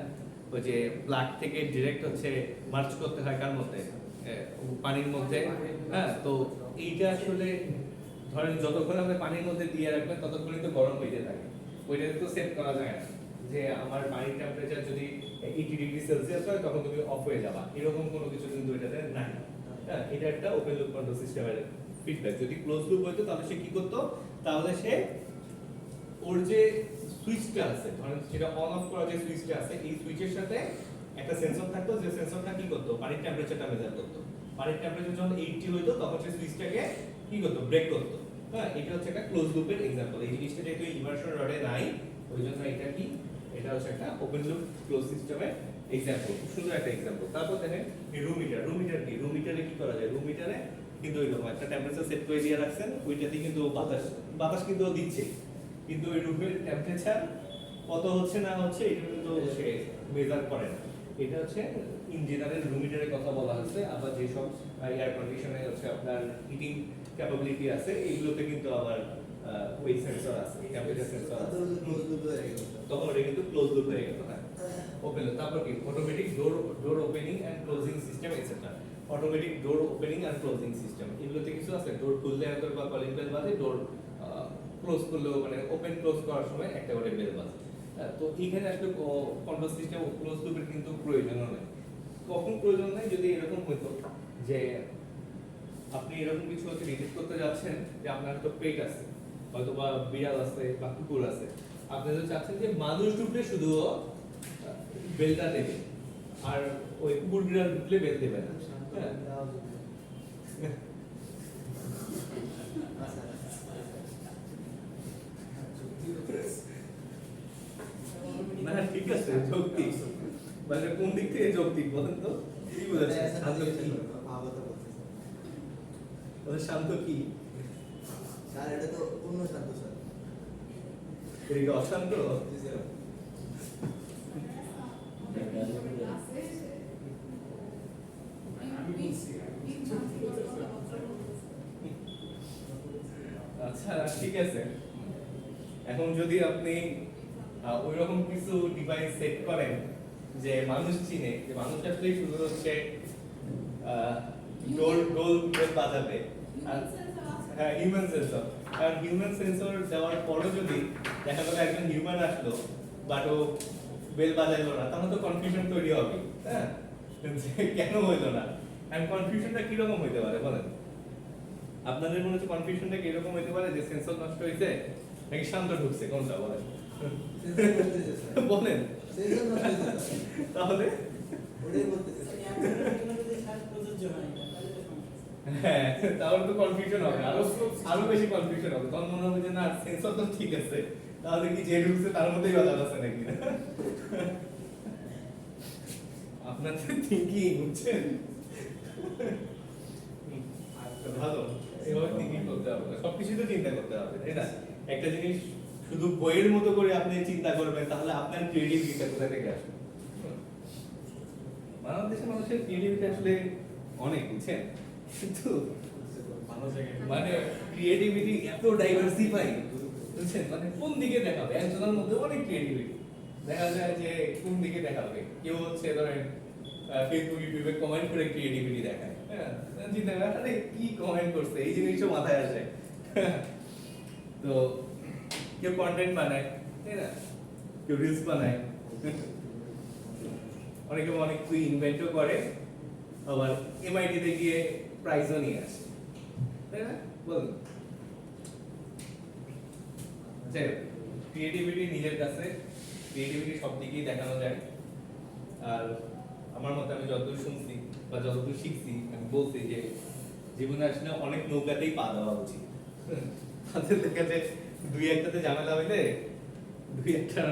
ওই যে প্লাগ থেকে ডাইরেক্ট হচ্ছে মার্চ করতে হয় কার মধ্যে, পানির মধ্যে। হ্যাঁ, তো এইটা আসলে ধরেন যতক্ষণ আপনি পানির মধ্যে দিয়ে রাখবেন ততক্ষণই তো গরম হইতে থাকে। ওইটা তো সেট করা যায় না যে আমার পানির টেম্পারেচার যদি 80 ডিগ্রি সেলসিয়াস হয় তখন তুমি অফ হয়ে যাবা, এরকম কোনো কিছু কিন্তু এটাতে নাই। হ্যাঁ, এটা একটা ওপেন লুপ কন্ট্রোল সিস্টেমের ফিডব্যাক। যদি ক্লোজ লুপ হইতো তাহলে সে কি করতো, তাহলে সে ওর যে সুইচটা আছে, ধরেন যেটা অন অফ করা যে সুইচটা আছে, এই সুইচের সাথে একটা সেন্সর থাকতো, যে সেন্সরটা কি করতো, পানির টেম্পারেচারটা মেজার করতো। পানির টেম্পারেচার যখন 80 হইতো তখন সে সুইচটাকে কি করতো, ব্রেক করতো। হ্যাঁ, এটা হচ্ছে একটা ক্লোজ লুপের एग्जांपल। এই জিনিসটা যেহেতু ইমারশন রডে নাই, ওই জন্য এটা কি, এটা হচ্ছে একটা ওপেন লুপ ক্লোজ সিস্টেমের এক্সাম্পল, খুব সুন্দর একটা এক্সাম্পল। তারপর দেখেন রুম মিটার, রুম মিটার কি, রুম মিটারে কি করা যায়, রুম মিটারে কিন্তু ওইরকম একটা টেম্পারেচার সেট করে দিয়ে রাখছেন, ওইটাতে কিন্তু বাতাস কিন্তু দিচ্ছে, কিন্তু ওই রুমের টেম্পারেচার কত হচ্ছে না হচ্ছে এটা কিন্তু সে মেজার করে না। এটা হচ্ছে ইন জেনারেল রুম মিটারের কথা বলা হচ্ছে। আবার যেসব এয়ার কন্ডিশনে হচ্ছে আপনার হিটিং ক্যাপাবিলিটি আছে, এইগুলোতে কিন্তু আবার ওই সেন্সর আছে, টেম্পারেচার সেন্সর আছে, ক্লোজ লুপ হয়ে গেল। তখন ওটা কিন্তু ক্লোজ লুপ হয়ে গেল। হ্যাঁ, ওপেন লুপ। তারপর কি, automatic door opening and closing system etcetera. Automatic door opening and closing system, এগুলোতে কিছু আছে, ডোর খুললে হয়তো বা কলিং বেল বাজে, ডোর ক্লোজ করলেও মানে ওপেন ক্লোজ করার সময় একটা করে বেল বাজে। তো এখানে আসলে কন্ট্রোল সিস্টেম ক্লোজ লুপের কিন্তু প্রয়োজনও নেই। কখন প্রয়োজন নেই, যদি এরকম হতো যে আপনি এরকম কিছু হচ্ছে ডিটেক্ট করতে যাচ্ছেন যে আপনার তো পেট আছে, হয়তো বা বিড়াল আছে বা কুকুর আছে, আপনি তো চাচ্ছেন যে মানুষ ঢুকলে শুধু বেলটা দেবে, আর ওই কুকুর বিড়াল ঢুকলে বেল দেবে না। হ্যাঁ। না ঠিক আছে, যৌক্তিক মানে কোন দিক থেকে যৌক্তিক বলেন তো, কি বলেছেন? শান্ত কি, ওদের শান্ত কি, স্যার এটা তো অন্য শান্ত স্যার। এটা কি অশান্ত? জি স্যার। আচ্ছা ঠিক আছে, এখন যদি আপনি ওইরকম কিছু ডিভাইস সেট করেন যে মানুষ চিনে, যে মানুষ আসলে শুধু হচ্ছে ডোল বেল বাজাবে, আর হ্যাঁ হিউম্যান সেন্সর, আর হিউম্যান সেন্সর দেওয়ার পরও যদি দেখা গেল একজন হিউম্যান আসলো বাট ও বেল বাজাইলো না, তাহলে তো কনফিউশন তৈরি হবে। হ্যাঁ, যে কেন হইলো না, এন্ড কনফিউশনটা কিরকম হইতে পারে বলেন? আপনাদের মনে হচ্ছে কনফিউশনটা কিরকম হইতে পারে, যে সেন্সর নষ্ট হইছে নাকি শান্ত ঢুকছে, কোনটা বলেন? সেন্সর বলতেছে স্যার। বলেন সেন্সর নষ্ট হয়েছে স্যার। তাহলে। ওটাই বলতেছে স্যার। হ্যাঁ, তাহলে তো কনফিউশন হবে, আরো বেশি কনফিউশন হবে, তখন মনে হবে যে না সেন্সর তো ঠিক আছে, তাহলে কি যে ঢুকছে তার মধ্যেই বাজার আছে নাকি? আপনার থিঙ্কিং বুঝছেন? ভালো, এভাবে থিঙ্কিং করতে হবে, সবকিছু তো চিন্তা করতে হবে, তাই না? একটা জিনিস শুধু বইয়ের মতো করে আপনি চিন্তা করবেন, তাহলে আপনার ক্রিয়েটিভিটিটা কোথা থেকে আসবে? বাংলাদেশের মানুষের ক্রিয়েটিভিটি আসলে অনেক, বুঝছেন, কিন্তু মানে ক্রিয়েটিভিটি এত ডাইভার্সিফাই, বুঝছেন, মানে কোন দিকে দেখাবে, একজনের মধ্যে অনেক ক্রিয়েটিভিটি দেখা যায় যে কোন দিকে দেখাবে, কেউ হচ্ছে ধরেন ফেসবুক ইউটিউবে কমেন্ট করে ক্রিয়েটিভিটি দেখায়, হ্যাঁ, চিন্তা করেন আরে কি কমেন্ট করছে, এই জিনিসটা মাথায় আসে। তো কেউ কন্টেন্ট বানায়, তাই না, কেউ রিলস বানায়, অনেকে অনেক কিছু ইনভেন্টও করে, আবার এমআইটি তে গিয়ে প্রাইজও নিয়ে আসে, তাই না বলুন? যাই হোক, ক্রিয়েটিভিটি নিজের কাছে, ক্রিয়েটিভিটি সব দিকেই দেখানো যায়। আর আমার মতে আমি যতদূর শুনছি বা যতদূর শিখছি, আমি বলছি যে জীবনে আসলে অনেক নৌকাতেই পা দেওয়া উচিত। তাদের দেখা যায় দুই একটাতে ঝামেলা হইলে দুই একটা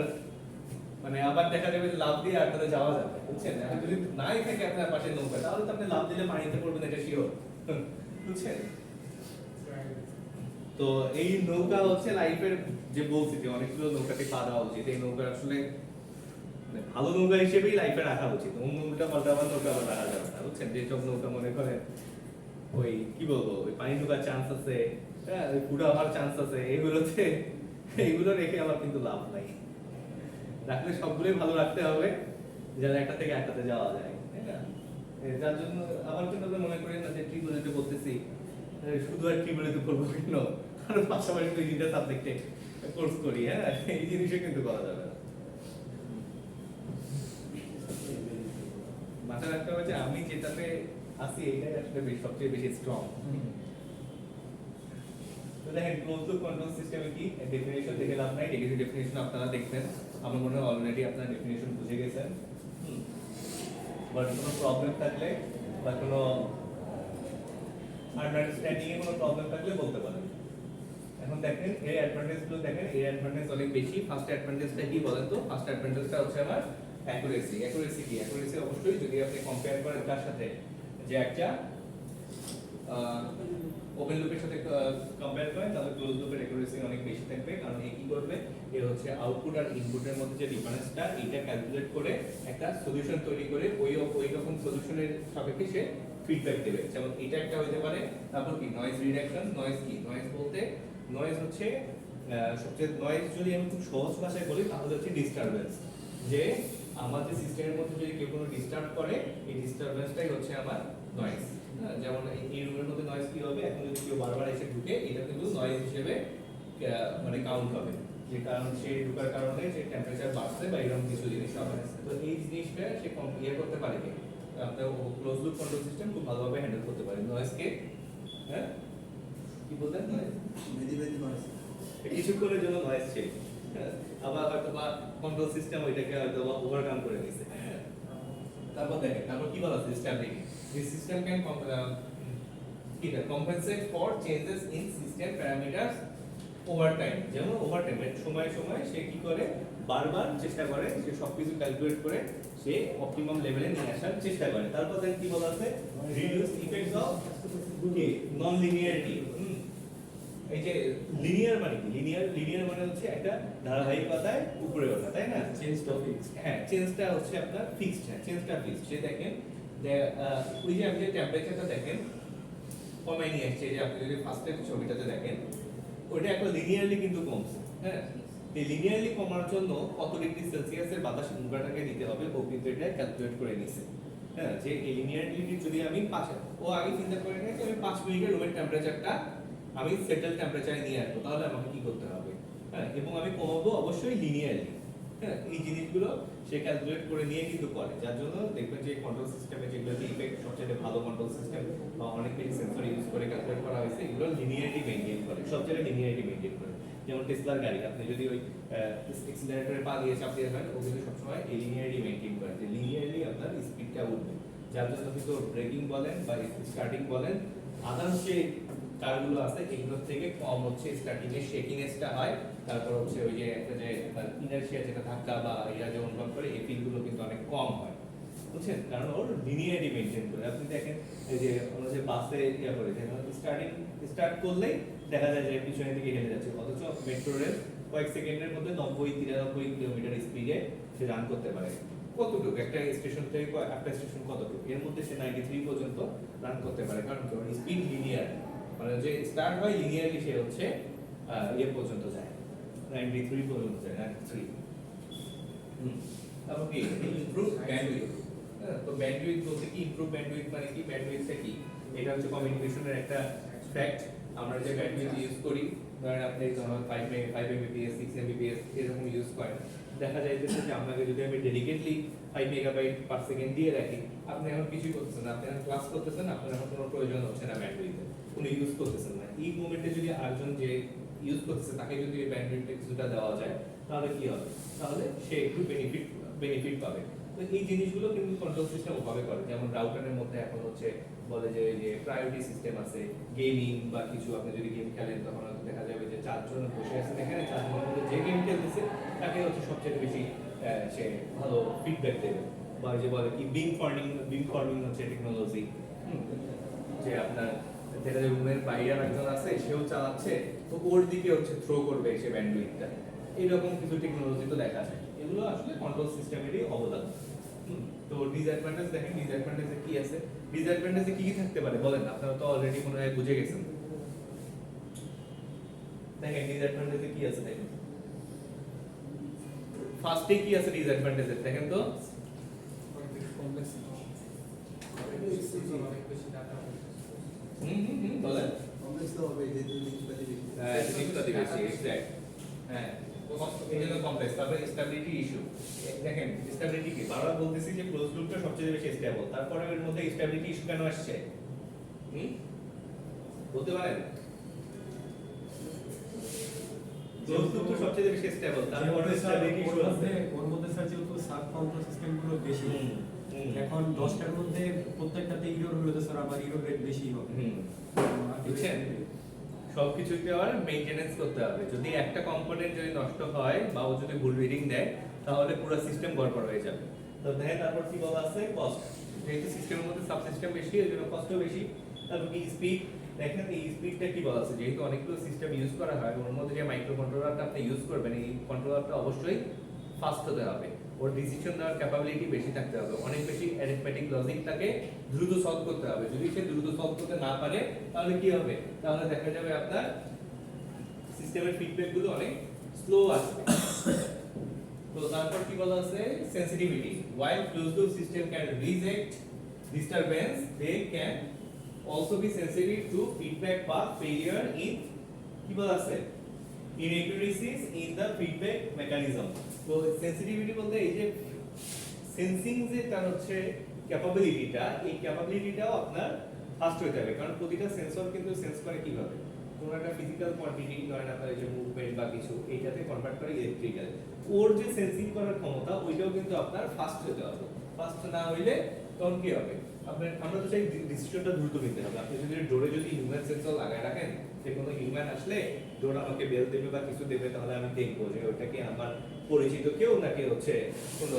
মানে আবার দেখা যাবে যে লাভ দিয়ে আটটাতে যাওয়া যাবে, বুঝছেন? এখন যদি নাই থাকে আপনার পাশে নৌকা, তাহলে তো আপনি লাভ দিলে পানিতে পড়বেন, এটা শিওর, বুঝছেন? তো এই নৌকা হচ্ছে লাইফের, যে বলছি যে অনেকগুলো নৌকাতে পা দেওয়া উচিত, এই নৌকা আসলে মানে ভালো নৌকা হিসেবেই লাইফে রাখা উচিত, অন্য উল্টা পাল্টা আবার নৌকা আবার রাখা যাবে না, বুঝছেন? যেসব নৌকা মনে করেন ওই কি বলবো, ওই পানি ঢোকার চান্স আছে, হ্যাঁ, ওই ফুটা হওয়ার চান্স আছে, এগুলোতে এইগুলো রেখে আমার কিন্তু লাভ নাই। রাখলে সবগুলোই ভালো রাখতে হবে, যেন একটা থেকে একটাতে যাওয়া যায়, তাই না? যার জন্য আমার জন্য তো মনে করি না যে ট্রিপলিতে বলতেছি শুধু আর ট্রিপলিতে করবো কেন, আর পাশাপাশি দুই তিনটা সাবজেক্টে কোর্স করি, হ্যাঁ, এই জিনিসও কিন্তু করা যাবে না। মাথায় রাখতে হবে যে আমি যেটাতে আছি এটাই আসলে সবচেয়ে বেশি স্ট্রং। তো দেখেন ক্লোজ লুপ কন্ট্রোল সিস্টেমে কি ডেফিনিশন দেখে লাভ নাই, কিছু ডেফিনিশন আপনারা দেখবেন, আমার মনে হয় অলরেডি আপনারা ডেফিনিশন বুঝে গেছেন। বাট কোনো প্রবলেম থাকলে বা কোনো আন্ডারস্ট্যান্ডিং এ কোনো প্রবলেম থাকলে বলতে পারেন। এখন দেখেন এর অ্যাডভান্টেজ গুলো দেখেন, এর অ্যাডভান্টেজ অনেক বেশি। ফার্স্ট অ্যাডভান্টেজটা কি বলেন তো? ফার্স্ট অ্যাডভান্টেজটা হচ্ছে আমার অ্যাকুরেসি। অ্যাকুরেসি কি? অ্যাকুরেসি অবশ্যই যদি আপনি কম্পেয়ার করেন তার সাথে যে একটা ওপেন লুপের সাথে কম্পেয়ার করেন, তাহলে ক্লোজ লুপের অ্যাকুরেসি অনেক বেশি থাকবে। কারণ এ কি করবে, এ হচ্ছে আউটপুট আর ইনপুটের মধ্যে যে ডিফারেন্সটা, এটা ক্যালকুলেট করে একটা সলিউশন তৈরি করে ওই রকম সলিউশনের সাপেক্ষে সে ফিডব্যাক দেবে। যেমন এটা একটা হইতে পারে। তারপর কি নয়েজ রিডাকশন। নয়েজ কি? নয়েজ বলতে নয়েজ হচ্ছে সবচেয়ে নয়েজ যদি আমি খুব সহজ ভাষায় বলি তাহলে হচ্ছে ডিস্টারবেন্স। যে আমাদের সিস্টেমের মধ্যে যদি কেউ কোনো ডিস্টার্ব করে, এই ডিস্টারবেন্সটাই হচ্ছে আমার নয়েজ। যেমন এই রুমের মধ্যে নয়েজ কি হবে, এখন যদি কেউ বারবার এসে ঢুকে, এটা কিন্তু নয়েজ হিসেবে মানে কাউন্ট হবে, যে কারণ সে ঢুকার কারণে যে টেম্পারেচার বাড়ছে বা এরকম কিছু জিনিস হবে। তো এই জিনিসটা সে ইয়ে করতে পারে কি, আপনার ক্লোজ লুপ কন্ট্রোল সিস্টেম খুব ভালোভাবে হ্যান্ডেল করতে পারে নয়েজকে। হ্যাঁ কি বলতেন? মেদি নয়েজ কিছুক্ষণের জন্য নয়েজ ছিল, আবার হয়তো বা কন্ট্রোল সিস্টেম ওইটাকে হয়তো বা ওভারকাম করে নিছে। তারপর দেখেন, তারপর কি বলা আছে? Stability. This system can compensate for changes in system parameters over time। যেমন ওভার টাইম সময় সময় সে কি করে, বারবার চেষ্টা করে, সে সবকিছু ক্যালকুলেট করে সে অপটিমাম লেভেলে নিয়ে আসার চেষ্টা করে। তারপর দেখেন কি বলা আছে? Reduce effects of non linearity. এই যে লিনিয়ার মানে কি? লিনিয়ার মানে হচ্ছে একটা ধারাবাহিকতায় উপরে ওঠা, তাই না? চেঞ্জটা ফিক্স। হ্যাঁ, চেঞ্জটা হচ্ছে আপনার ফিক্সড। হ্যাঁ, চেঞ্জটা ফিক্সড। সে দেখেন ওই যে আপনি যে টেম্পারেচারটা দেখেন কমে নিয়ে আসছে, যে আপনি যদি ফার্স্টের ছবিটাতে দেখেন ওইটা একটা লিনিয়ারলি কিন্তু কমছে। হ্যাঁ, এই লিনিয়ারলি কমার জন্য কত ডিগ্রি সেলসিয়াসের বাতাস মুখটাকে দিতে হবে ও কিন্তু এটা ক্যালকুলেট করে নিছে। হ্যাঁ, যে এই লিনিয়ারলি যদি আমি ও আগে চিন্তা করে নিয়েছে আমি 5 মিনিটের রুমের টেম্পারেচারটা আমি সেটেল টেম্পারেচারে নিয়ে আসবো, তাহলে আমাকে কি করতে হবে? হ্যাঁ, এবং আমি কমাবো অবশ্যই লিনিয়ারলি। হ্যাঁ, এই জিনিসগুলো সে ক্যালকুলেট করে নিয়ে কিন্তু করে, যার জন্য দেখবেন যে কন্ট্রোল সিস্টেমে যেগুলোতে ইফেক্ট সবচেয়ে ভালো কন্ট্রোল সিস্টেম বা অনেক বেশি সেন্সর ইউজ করে ক্যালকুলেট করা হয়েছে, এগুলো লিনিয়ারিটি মেইনটেইন করে, সবচেয়ে লিনিয়ারিটি মেইনটেইন করে। যেমন টেসলার গাড়ি, আপনি যদি ওই এক্সিলারেটরে পা দিয়ে চাপ দিয়ে দেন, ও কিন্তু সবসময় এই লিনিয়ারিটি মেইনটেইন করে, যে লিনিয়ারলি আপনার স্পিডটা উঠবে, যার জন্য কিন্তু ব্রেকিং বলেন বা স্টার্টিং বলেন আদার্স যে কারগুলো আছে এগুলোর থেকে কম হচ্ছে স্টার্টিং এর শেকিনেসটা হয়। তারপর হচ্ছে ওই যে একটা যে ইনারশিয়া যেটা ধাক্কা বা ইয়া যে অনুভব করে, এই ফিলগুলো কিন্তু অনেক কম হয়, বুঝছেন? কারণ ওর লিনিয়ারিটি মেইনটেইন করে। আপনি দেখেন এই যে আমরা যে বাসে ইয়া করে স্টার্ট করলেই দেখা যায় যে পিছনের দিকে হেলে যাচ্ছে, অথচ মেট্রো রেল কয়েক সেকেন্ডের মধ্যে 90-93 কিলোমিটার স্পিডে সে রান করতে পারে। কতটুকু একটা স্টেশন থেকে একটা স্টেশন কতটুকু, এর মধ্যে সে 93 পর্যন্ত রান করতে পারে, কারণ কি ওর স্পিড লিনিয়ার, মানে যে স্টার্ট হয় লিনিয়ারলি সে হচ্ছে ইয়ে পর্যন্ত যায়, 93 পর্যন্ত যায়, 93। তারপর কি ইমপ্রুভ ব্যান্ডউইথ। তো ব্যান্ডউইথ বলতে কি, ইমপ্রুভ ব্যান্ডউইথ মানে কি? ব্যান্ডউইথটা কি? এটা হচ্ছে কমিউনিকেশনের একটা ফ্যাক্ট। আমরা যে ব্যান্ডউইথ ইউজ করি, ধরেন আপনি 5 Mbps 6 Mbps এরকম ইউজ করেন, দেখা যাইতেছে যে আপনাকে যদি আমি ডেডিকেটলি 5 মেগাবাইট পার সেকেন্ড দিয়ে রাখি, আপনি এখন কিছুই করতেছেন না, আপনি এখন ক্লাস করতেছেন, আপনার এখন কোনো প্রয়োজন হচ্ছে না ব্যান্ডউইথের, কোনো ইউজ করতেছেন না। এই মোমেন্টে যদি আরেকজন যে ইউজ করতেছে তাকে যদি এই ব্যান্ডউইথটা কিছুটা দেওয়া যায়, তাহলে কি হবে? তাহলে সে একটু বেনিফিট পাবে। তো এই জিনিসগুলো কিন্তু কন্ট্রোল সিস্টেম ওভাবে করে। যেমন রাউটারের মধ্যে এখন হচ্ছে বলে যে প্রায়োরিটি সিস্টেম আছে, গেমিং বা কিছু আপনি যদি গেম খেলেন তখন হয়তো দেখা যাবে যে 4 জন বসে আছেন এখানে, 4 জনের মধ্যে যে গেম খেলতেছে তাকে হচ্ছে সবচেয়ে বেশি সে ভালো ফিডব্যাক দেবে। বা যে বলে কি বিং ফর্মিং হচ্ছে টেকনোলজি, যে আপনার দেখা যায় রুমের বাইরে একজন আছে সেও চালাচ্ছে, তো ওর দিকে হচ্ছে থ্রো করবে সে ব্যান্ডউইথটা, এইরকম কিছু টেকনোলজি তো দেখা যায়। এগুলো আসলে কন্ট্রোল সিস্টেমেরই অবদান। তো ডিসঅ্যাডভান্টেজ দেখেন, ডিসঅ্যাডভান্টেজে কি আছে? ডিসঅ্যাডভান্টেজে কি কি থাকতে পারে বলেন? আপনারা তো অলরেডি মনে হয় বুঝে গেছেন। দেখেন ডিসঅ্যাডভান্টেজে কি আছে, দেখেন ফার্স্টে কি আছে ডিসঅ্যাডভান্টেজে দেখেন তো। বলেন। কমপ্লেক্স তো হবে, যেহেতু জিনিসপাতি বেশি। হ্যাঁ, জিনিসপাতি বেশি, এক্সাক্ট। হ্যাঁ, এই জন্য কমপ্লেক্স। তারপরে স্টেবিলিটি ইস্যু। দেখেন স্টেবিলিটি কি, বারবার বলতেছি যে ক্লোজ লুপটা সবচেয়ে বেশি স্টেবল, তারপরে এর মধ্যে স্টেবিলিটি ইস্যু কেন আসছে? বলতে পারেন? ক্লোজ লুপ তো সবচেয়ে বেশি স্টেবল, তারপরে স্টেবিলিটি ইস্যু আছে। ওর মধ্যে স্যার যেহেতু সাব কন্ট্রোল সিস্টেম গুলো বেশি, এখন 10টার মধ্যে প্রত্যেকটাতে ইরর হলে তো স্যার আবার ইরর রেট বেশি হবে। বুঝছেন? সবকিছুকে আবার মেইনটেনেন্স করতে হবে। যদি একটা কম্পোনেন্ট যদি নষ্ট হয় বা ও যদি ভুল রিডিং দেয় তাহলে পুরো সিস্টেম গড়বড় হয়ে যাবে। তো দেখেন তারপর কি বলা আছে, কস্ট। যেহেতু সিস্টেমের মধ্যে সাবসিস্টেম বেশি এর জন্য কস্টও বেশি। তারপর কি স্পিড, দেখেন এই স্পিডটা কি বলা আছে, যেহেতু অনেকগুলো সিস্টেম ইউজ করা হয় ওর মধ্যে যে মাইক্রো কন্ট্রোলারটা আপনি ইউজ করবেন এই কন্ট্রোলারটা অবশ্যই ফাস্ট হতে হবে, ওর ডিসিশন নেওয়ার ক্যাপাবিলিটি বেশি থাকতে হবে, অনেক বেশি অ্যারিথমেটিক লজিক তাকে দ্রুত সলভ করতে হবে। যদি সে দ্রুত সলভ করতে না পারে তাহলে কি হবে, তাহলে দেখা যাবে আপনার সিস্টেমের ফিডব্যাক গুলো অনেক স্লো আসবে। তো তারপর কি বলা আছে, sensitivity. while closed loop system can reject disturbance they can also be sensitive to feedback path failure in কি বলা আছে, inaccuracies in the feedback mechanism। তো সেনসিটিভিটি বলতে এই যে সেন্সিং যে তার হচ্ছে ক্যাপাবিলিটিটা, এই ক্যাপাবিলিটিটাও আপনার ফাস্ট হতে হবে, কারণ প্রতিটা সেন্সর কিন্তু সেন্স করে কিভাবে, কোন একটা ফিজিক্যাল কোয়ান্টিটি নয় আপনার এই যে মুভমেন্ট বা কিছু এইটাতে কনভার্ট করে ইলেকট্রিক্যাল, ওর যে সেন্সিং করার ক্ষমতা ওইটাও কিন্তু আপনার ফাস্ট হতে হবে। ফাস্ট না হইলে তখন কি হবে, আপনার আমরা তো চাই ডিসিশনটা দ্রুত নিতে হবে। আপনি যদি ডোরে যদি হিউম্যান সেন্সর লাগায় রাখেন, যে কোনো হিউম্যান আসলে ডোর আমাকে বেল দেবে বা কিছু দেবে, তাহলে আমি দেখবো যে ওইটা কি আমার পরিচিত কেউ নাকি হচ্ছে কোনো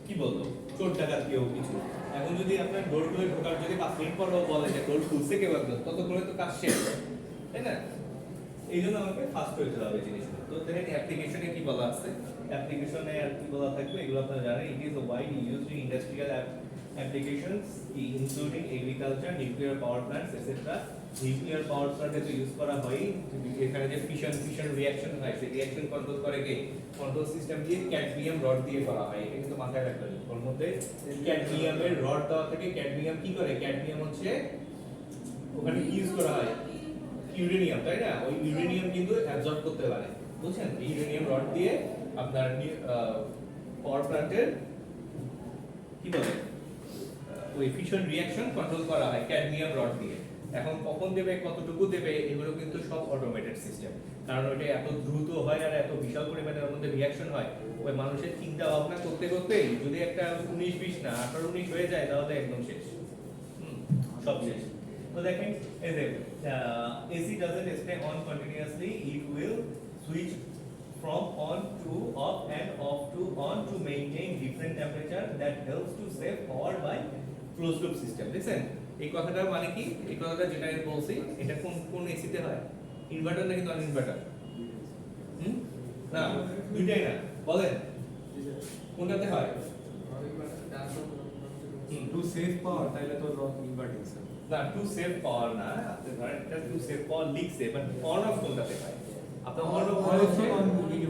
কি বলবো চোর ডাকাত কেউ কিছু। এখন যদি আপনার ডোর খুলে ঢোকার যদি 5 মিনিট পরও বলে যে ডোর খুলছে কেউ একজন, ততক্ষণে তো কাজ শেষ, তাই না? এই জন্য আমাকে ফাস্ট হইতে হবে জিনিসগুলো। তো দেখেন অ্যাপ্লিকেশনে কি বলা আছে, অ্যাপ্লিকেশনে আর কি বলা থাকবে এগুলো আপনারা জানেন। It is widely used in industrial applications including agriculture, nuclear power plants etcetera. Nuclear power প্ল্যান্টে তো ইউজ করা হয়, এখানে যে ফিশন রিঅ্যাকশন হয় সেই রিঅ্যাকশন কন্ট্রোল করে কে, কন্ট্রোল সিস্টেম দিয়ে ক্যাডমিয়াম রড দিয়ে করা হয়। এটা কিন্তু মাথায় রাখবেন, ওর মধ্যে ক্যাডমিয়ামের রড দেওয়া থাকে। ক্যাডমিয়াম কি করে, ক্যাডমিয়াম হচ্ছে ওখানে ইউজ করা হয় ইউরেনিয়াম, তাই না? ওই ইউরেনিয়াম কিন্তু অ্যাবজর্ব করতে পারে, বুঝছেন? এই ইউরেনিয়াম রড দিয়ে আপনার পাওয়ার প্ল্যান্টের কি বলে ওই ফিশন রিঅ্যাকশন কন্ট্রোল করা হয় ক্যাডমিয়াম রড দিয়ে। এখন কখন দেবে, কতটুকু দেবে, এগুলো কিন্তু সব অটোমেটেড সিস্টেম, কারণ ওটা এত দ্রুত হয় আর এত বিশাল পরিমাণে ওর মধ্যে রিঅ্যাকশন হয়। ওই মানুষের চিন্তা ভাবনা করতে করতে যদি একটা 19-20 না 18-19 হয়ে যায় তাহলে একদম শেষ, সব শেষ। So দেখেন এই যে AC doesn't stay on continuously, it will switch from on to off and off to on to maintain different temperature that helps to save power by closed loop system। দেখেন এই কথাটার মানে কি, এই কথাটা যেটা আমি বলছি এটা কোন কোন AC তে হয়, ইনভার্টার নাকি নন ইনভার্টার? না দুইটাই না, বলেন কোনটাতে হয়? টু সেভ পাওয়ার তাহলে তো নট ইনভার্টিং স্যার। না টু সেভ পাওয়ার না, আপনি ধরেন এটা টু সেভ পাওয়ার লিখছে, বাট অন অফ কোনটাতে পায়? আপনার অন অফ হচ্ছে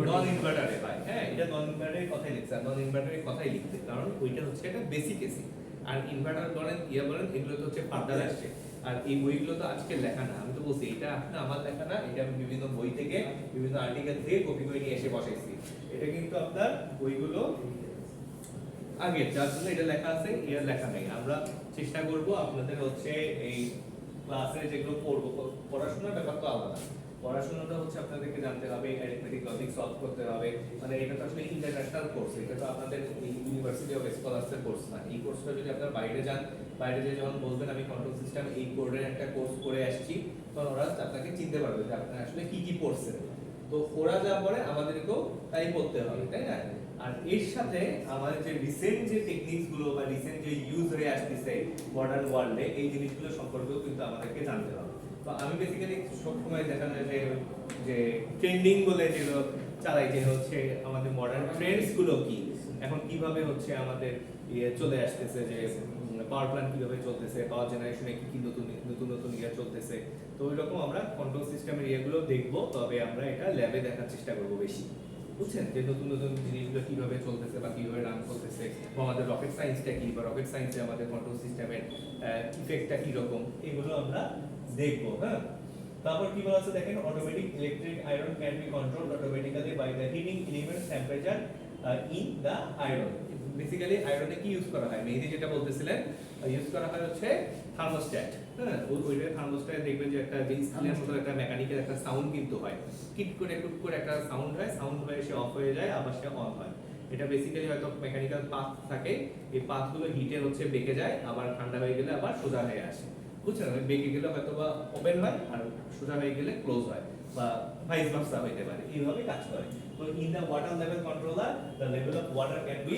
নন ইনভার্টারে পায়। হ্যাঁ, এটা নন ইনভার্টারের কথাই লিখছে, নন ইনভার্টারের কথাই লিখছে, কারণ ওইটা হচ্ছে একটা বেসিক এসি। আর ইনভার্টার বলেন ইয়া বলেন এগুলো তো হচ্ছে ফার্দার আসছে। আর এই বইগুলো তো আজকে লেখা না, আমি তো বলছি এটা আপনি আমার লেখা না, এটা আমি বিভিন্ন বই থেকে বিভিন্ন আর্টিকেল থেকে কপি করে নিয়ে এসে বসাইছি। এটা কিন্তু আপনার বইগুলো আগে যার জন্য এটা লেখা আছে, এর লেখা নেই। আমরা চেষ্টা করব আপনাদের হচ্ছে এই ক্লাসে যেগুলো পড়বো, পড়াশোনার ব্যাপার তো আলাদা, পড়াশোনাটা হচ্ছে আপনাদেরকে জানতে হবে, অ্যারিথমেটিক লজিক সলভ করতে হবে। মানে এটা তো আসলে ইন্টারন্যাশনাল কোর্স, এটা তো আপনাদের ইউনিভার্সিটি অফ স্কলার্সের কোর্স না। এই কোর্সটা যদি আপনারা বাইরে যান, বাইরে যে যখন বলবেন আমি কন্ট্রোল সিস্টেম এই কোর্সের একটা কোর্স করে আসছি, তখন ওরা আপনাকে চিনতে পারবে যে আপনি আসলে কি কি পড়ছেন। তো ওরা যা পড়ে আমাদেরকেও তাই পড়তে হবে, তাই না? আর এর সাথে আমাদের যে রিসেন্ট যে টেকনিকস গুলো বা রিসেন্ট যে ইউজ হয়ে আসতেছে মডার্ন ওয়ার্ল্ডে, এই জিনিসগুলো সম্পর্কেও কিন্তু আমাদেরকে জানতে হবে। তো আমি বেসিক্যালি সবসময় দেখা যায় যে ট্রেন্ডিং বলে যেগুলো চালাই, যে হচ্ছে আমাদের মডার্ন ট্রেন্ডস গুলো কি, এখন কিভাবে হচ্ছে আমাদের চলে আসতেছে, যে পাওয়ার প্ল্যান্ট কিভাবে চলতেছে, পাওয়ার জেনারেশনে কি কি নতুন নতুন ইয়ে চলতেছে। তো ওই রকম আমরা কন্ট্রোল সিস্টেমের ইয়েগুলো দেখবো, তবে আমরা এটা ল্যাবে দেখার চেষ্টা করবো বেশি, বুঝছেন? যে নতুন নতুন জিনিসগুলো কিভাবে চলতেছে বা কিভাবে রান করতেছে, বা আমাদের রকেট সায়েন্সটা কি, বা রকেট সায়েন্সে আমাদের কন্ট্রোল সিস্টেমের ইফেক্টটা কি রকম, এগুলো আমরা দেখবো। হ্যাঁ, তারপর কি বলা আছে দেখেন, automatic electric iron can be controlled automatically by the heating elements temperature in the iron. Basically আয়রনে কি ইউজ করা হয়, মেহেদি যেটা বলতেছিলেন, ইউজ করা হয় হচ্ছে থার্মোস্ট্যাট। হ্যাঁ, ওইটা থার্মোস্ট্যাট দেখবেন যে একটা যে স্টিলের মতো একটা মেকানিক্যাল একটা সাউন্ড কিন্তু হয়, কিট করে টুক করে একটা সাউন্ড হয়, সাউন্ড হয়ে সে অফ হয়ে যায়, আবার সে অন হয়। এটা বেসিক্যালি হয়তো মেকানিক্যাল পাথ থাকে, এই পাথগুলো হিটে হচ্ছে বেঁকে যায়, আবার ঠান্ডা হয়ে গেলে আবার সোজা হয়ে আসে, বুঝছেন, ওই বেঁকে গেলে হয়তো বা ওপেন হয় আর সোজা হয়ে গেলে ক্লোজ হয় বা ভাইস ভার্সা হইতে পারে, এইভাবে কাজ করে। তো in the water level controller the level of water can be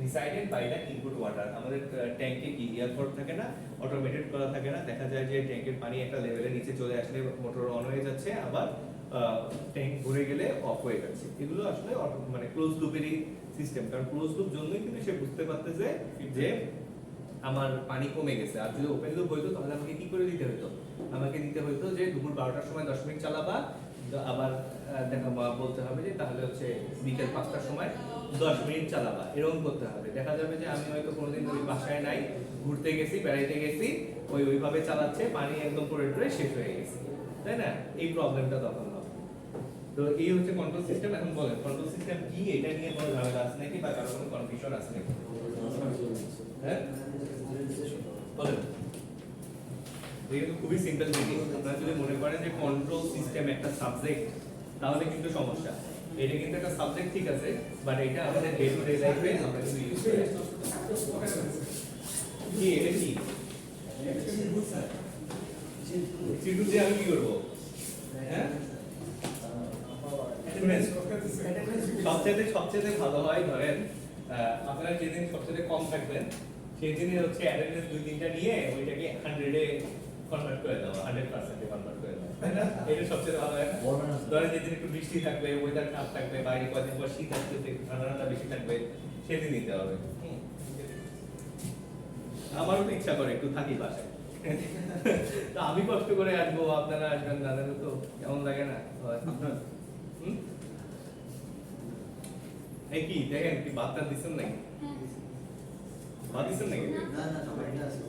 decided by the input water. আমাদের ট্যাঙ্কে কি এয়ারপোর্ট থাকে না, অটোমেটেড করা থাকে না, দেখা যায় যে ট্যাঙ্কের পানি একটা লেভেলের নিচে চলে আসলে মোটর অন হয়ে যাচ্ছে, আবার ট্যাঙ্ক ভরে গেলে অফ হয়ে যাচ্ছে। এগুলো আসলে মানে ক্লোজ লুপেরই সিস্টেম, কারণ ক্লোজ লুপ জন্যই কিন্তু সে বুঝতে পারতেছে যে আমার পানি কমে গেছে। আর যদি ওপেন লুপ হইতো তাহলে আমাকে কি করে দিতে হতো, আমাকে দিতে হতো যে দুপুর 12টার সময় 10 মিনিট চালাবা, আবার বলতে হবে যে তাহলে হচ্ছে বিকেল 5টার সময় 10 মিনিট চালাবা, এরকম করতে হবে। দেখা যাবে যে আমি হয়তো কোনোদিন ওই বাসায় নাই, ঘুরতে গেছি, বেড়াইতে গেছি, ওইভাবে চালাচ্ছে, পানি একদম পড়ে শেষ হয়ে গেছে, তাই না? এই প্রবলেমটা তখন হবে। তো এই হচ্ছে কন্ট্রোল সিস্টেম। এখন বলেন কন্ট্রোল সিস্টেম কি, এটা নিয়ে কোনো ঝামেলা আছে নাকি বা কারো কোনো কনফিউশন আছে নাকি? হ্যাঁ বলেন। এটা কিন্তু খুবই সিম্পল জিনিস। আপনারা যদি মনে করেন যে কন্ট্রোল সিস্টেম একটা সাবজেক্ট, তাহলে কিন্তু সমস্যা। এটা কিন্তু একটা সাবজেক্ট ঠিক আছে, বাট এটা আমাদের ডে টু ডে লাইফে আমরা কিন্তু ইউজ করি। কি এটা কি সিটু দিয়ে আমি কি করব? হ্যাঁ সবচেয়ে ভালো হয় ধরেন আপনারা যেদিন সবচেয়ে কম থাকবেন সেই দিনই হচ্ছে অ্যাটেন্ডেন্স 2-3টা নিয়ে ওইটাকে 100-এ কনভার্ট করে দেওয়া, 100%-এ কনভার্ট করে দেওয়া, তাই না? এটা সবচেয়ে ভালো হয় না? ধরেন যেদিন একটু বৃষ্টি থাকবে, ওয়েদার খারাপ থাকবে, বাইরে কয়েকদিন পর শীত আসবে, একটু ঠান্ডা বেশি থাকবে, সেদিন নিতে হবে। আমারও তো ইচ্ছা করে একটু থাকি বাসায়, তো আমি কষ্ট করে আসবো, আপনারা আসবেন না, তাহলে তো কেমন লাগে না? এই কি দেখেন কি বার্তা দিচ্ছেন নাকি? বাদ দিচ্ছেন নাকি? না না সবাইটা আছে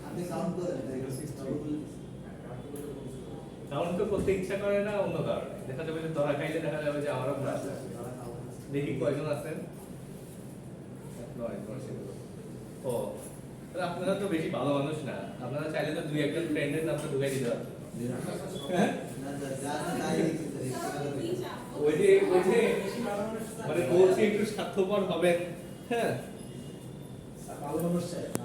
আপনি কাউন্ট করেন কাউন্ট তো করতে ইচ্ছা করে না অন্য কারণে। দেখা যাবে যে ধরা খাইলে দেখা যাবে যে আমারও ক্লাস আছে। দেখি কয়জন আছেন? ও তাহলে আপনারা তো বেশি ভালো মানুষ না, আপনারা চাইলে তো 2-1জন ফ্রেন্ডের নামটা ঢুকাই দিতে পারতেন। হ্যাঁ না যা তাই লিখতে ওই যে মানে বলছি একটু স্বার্থপর হবেন, হ্যাঁ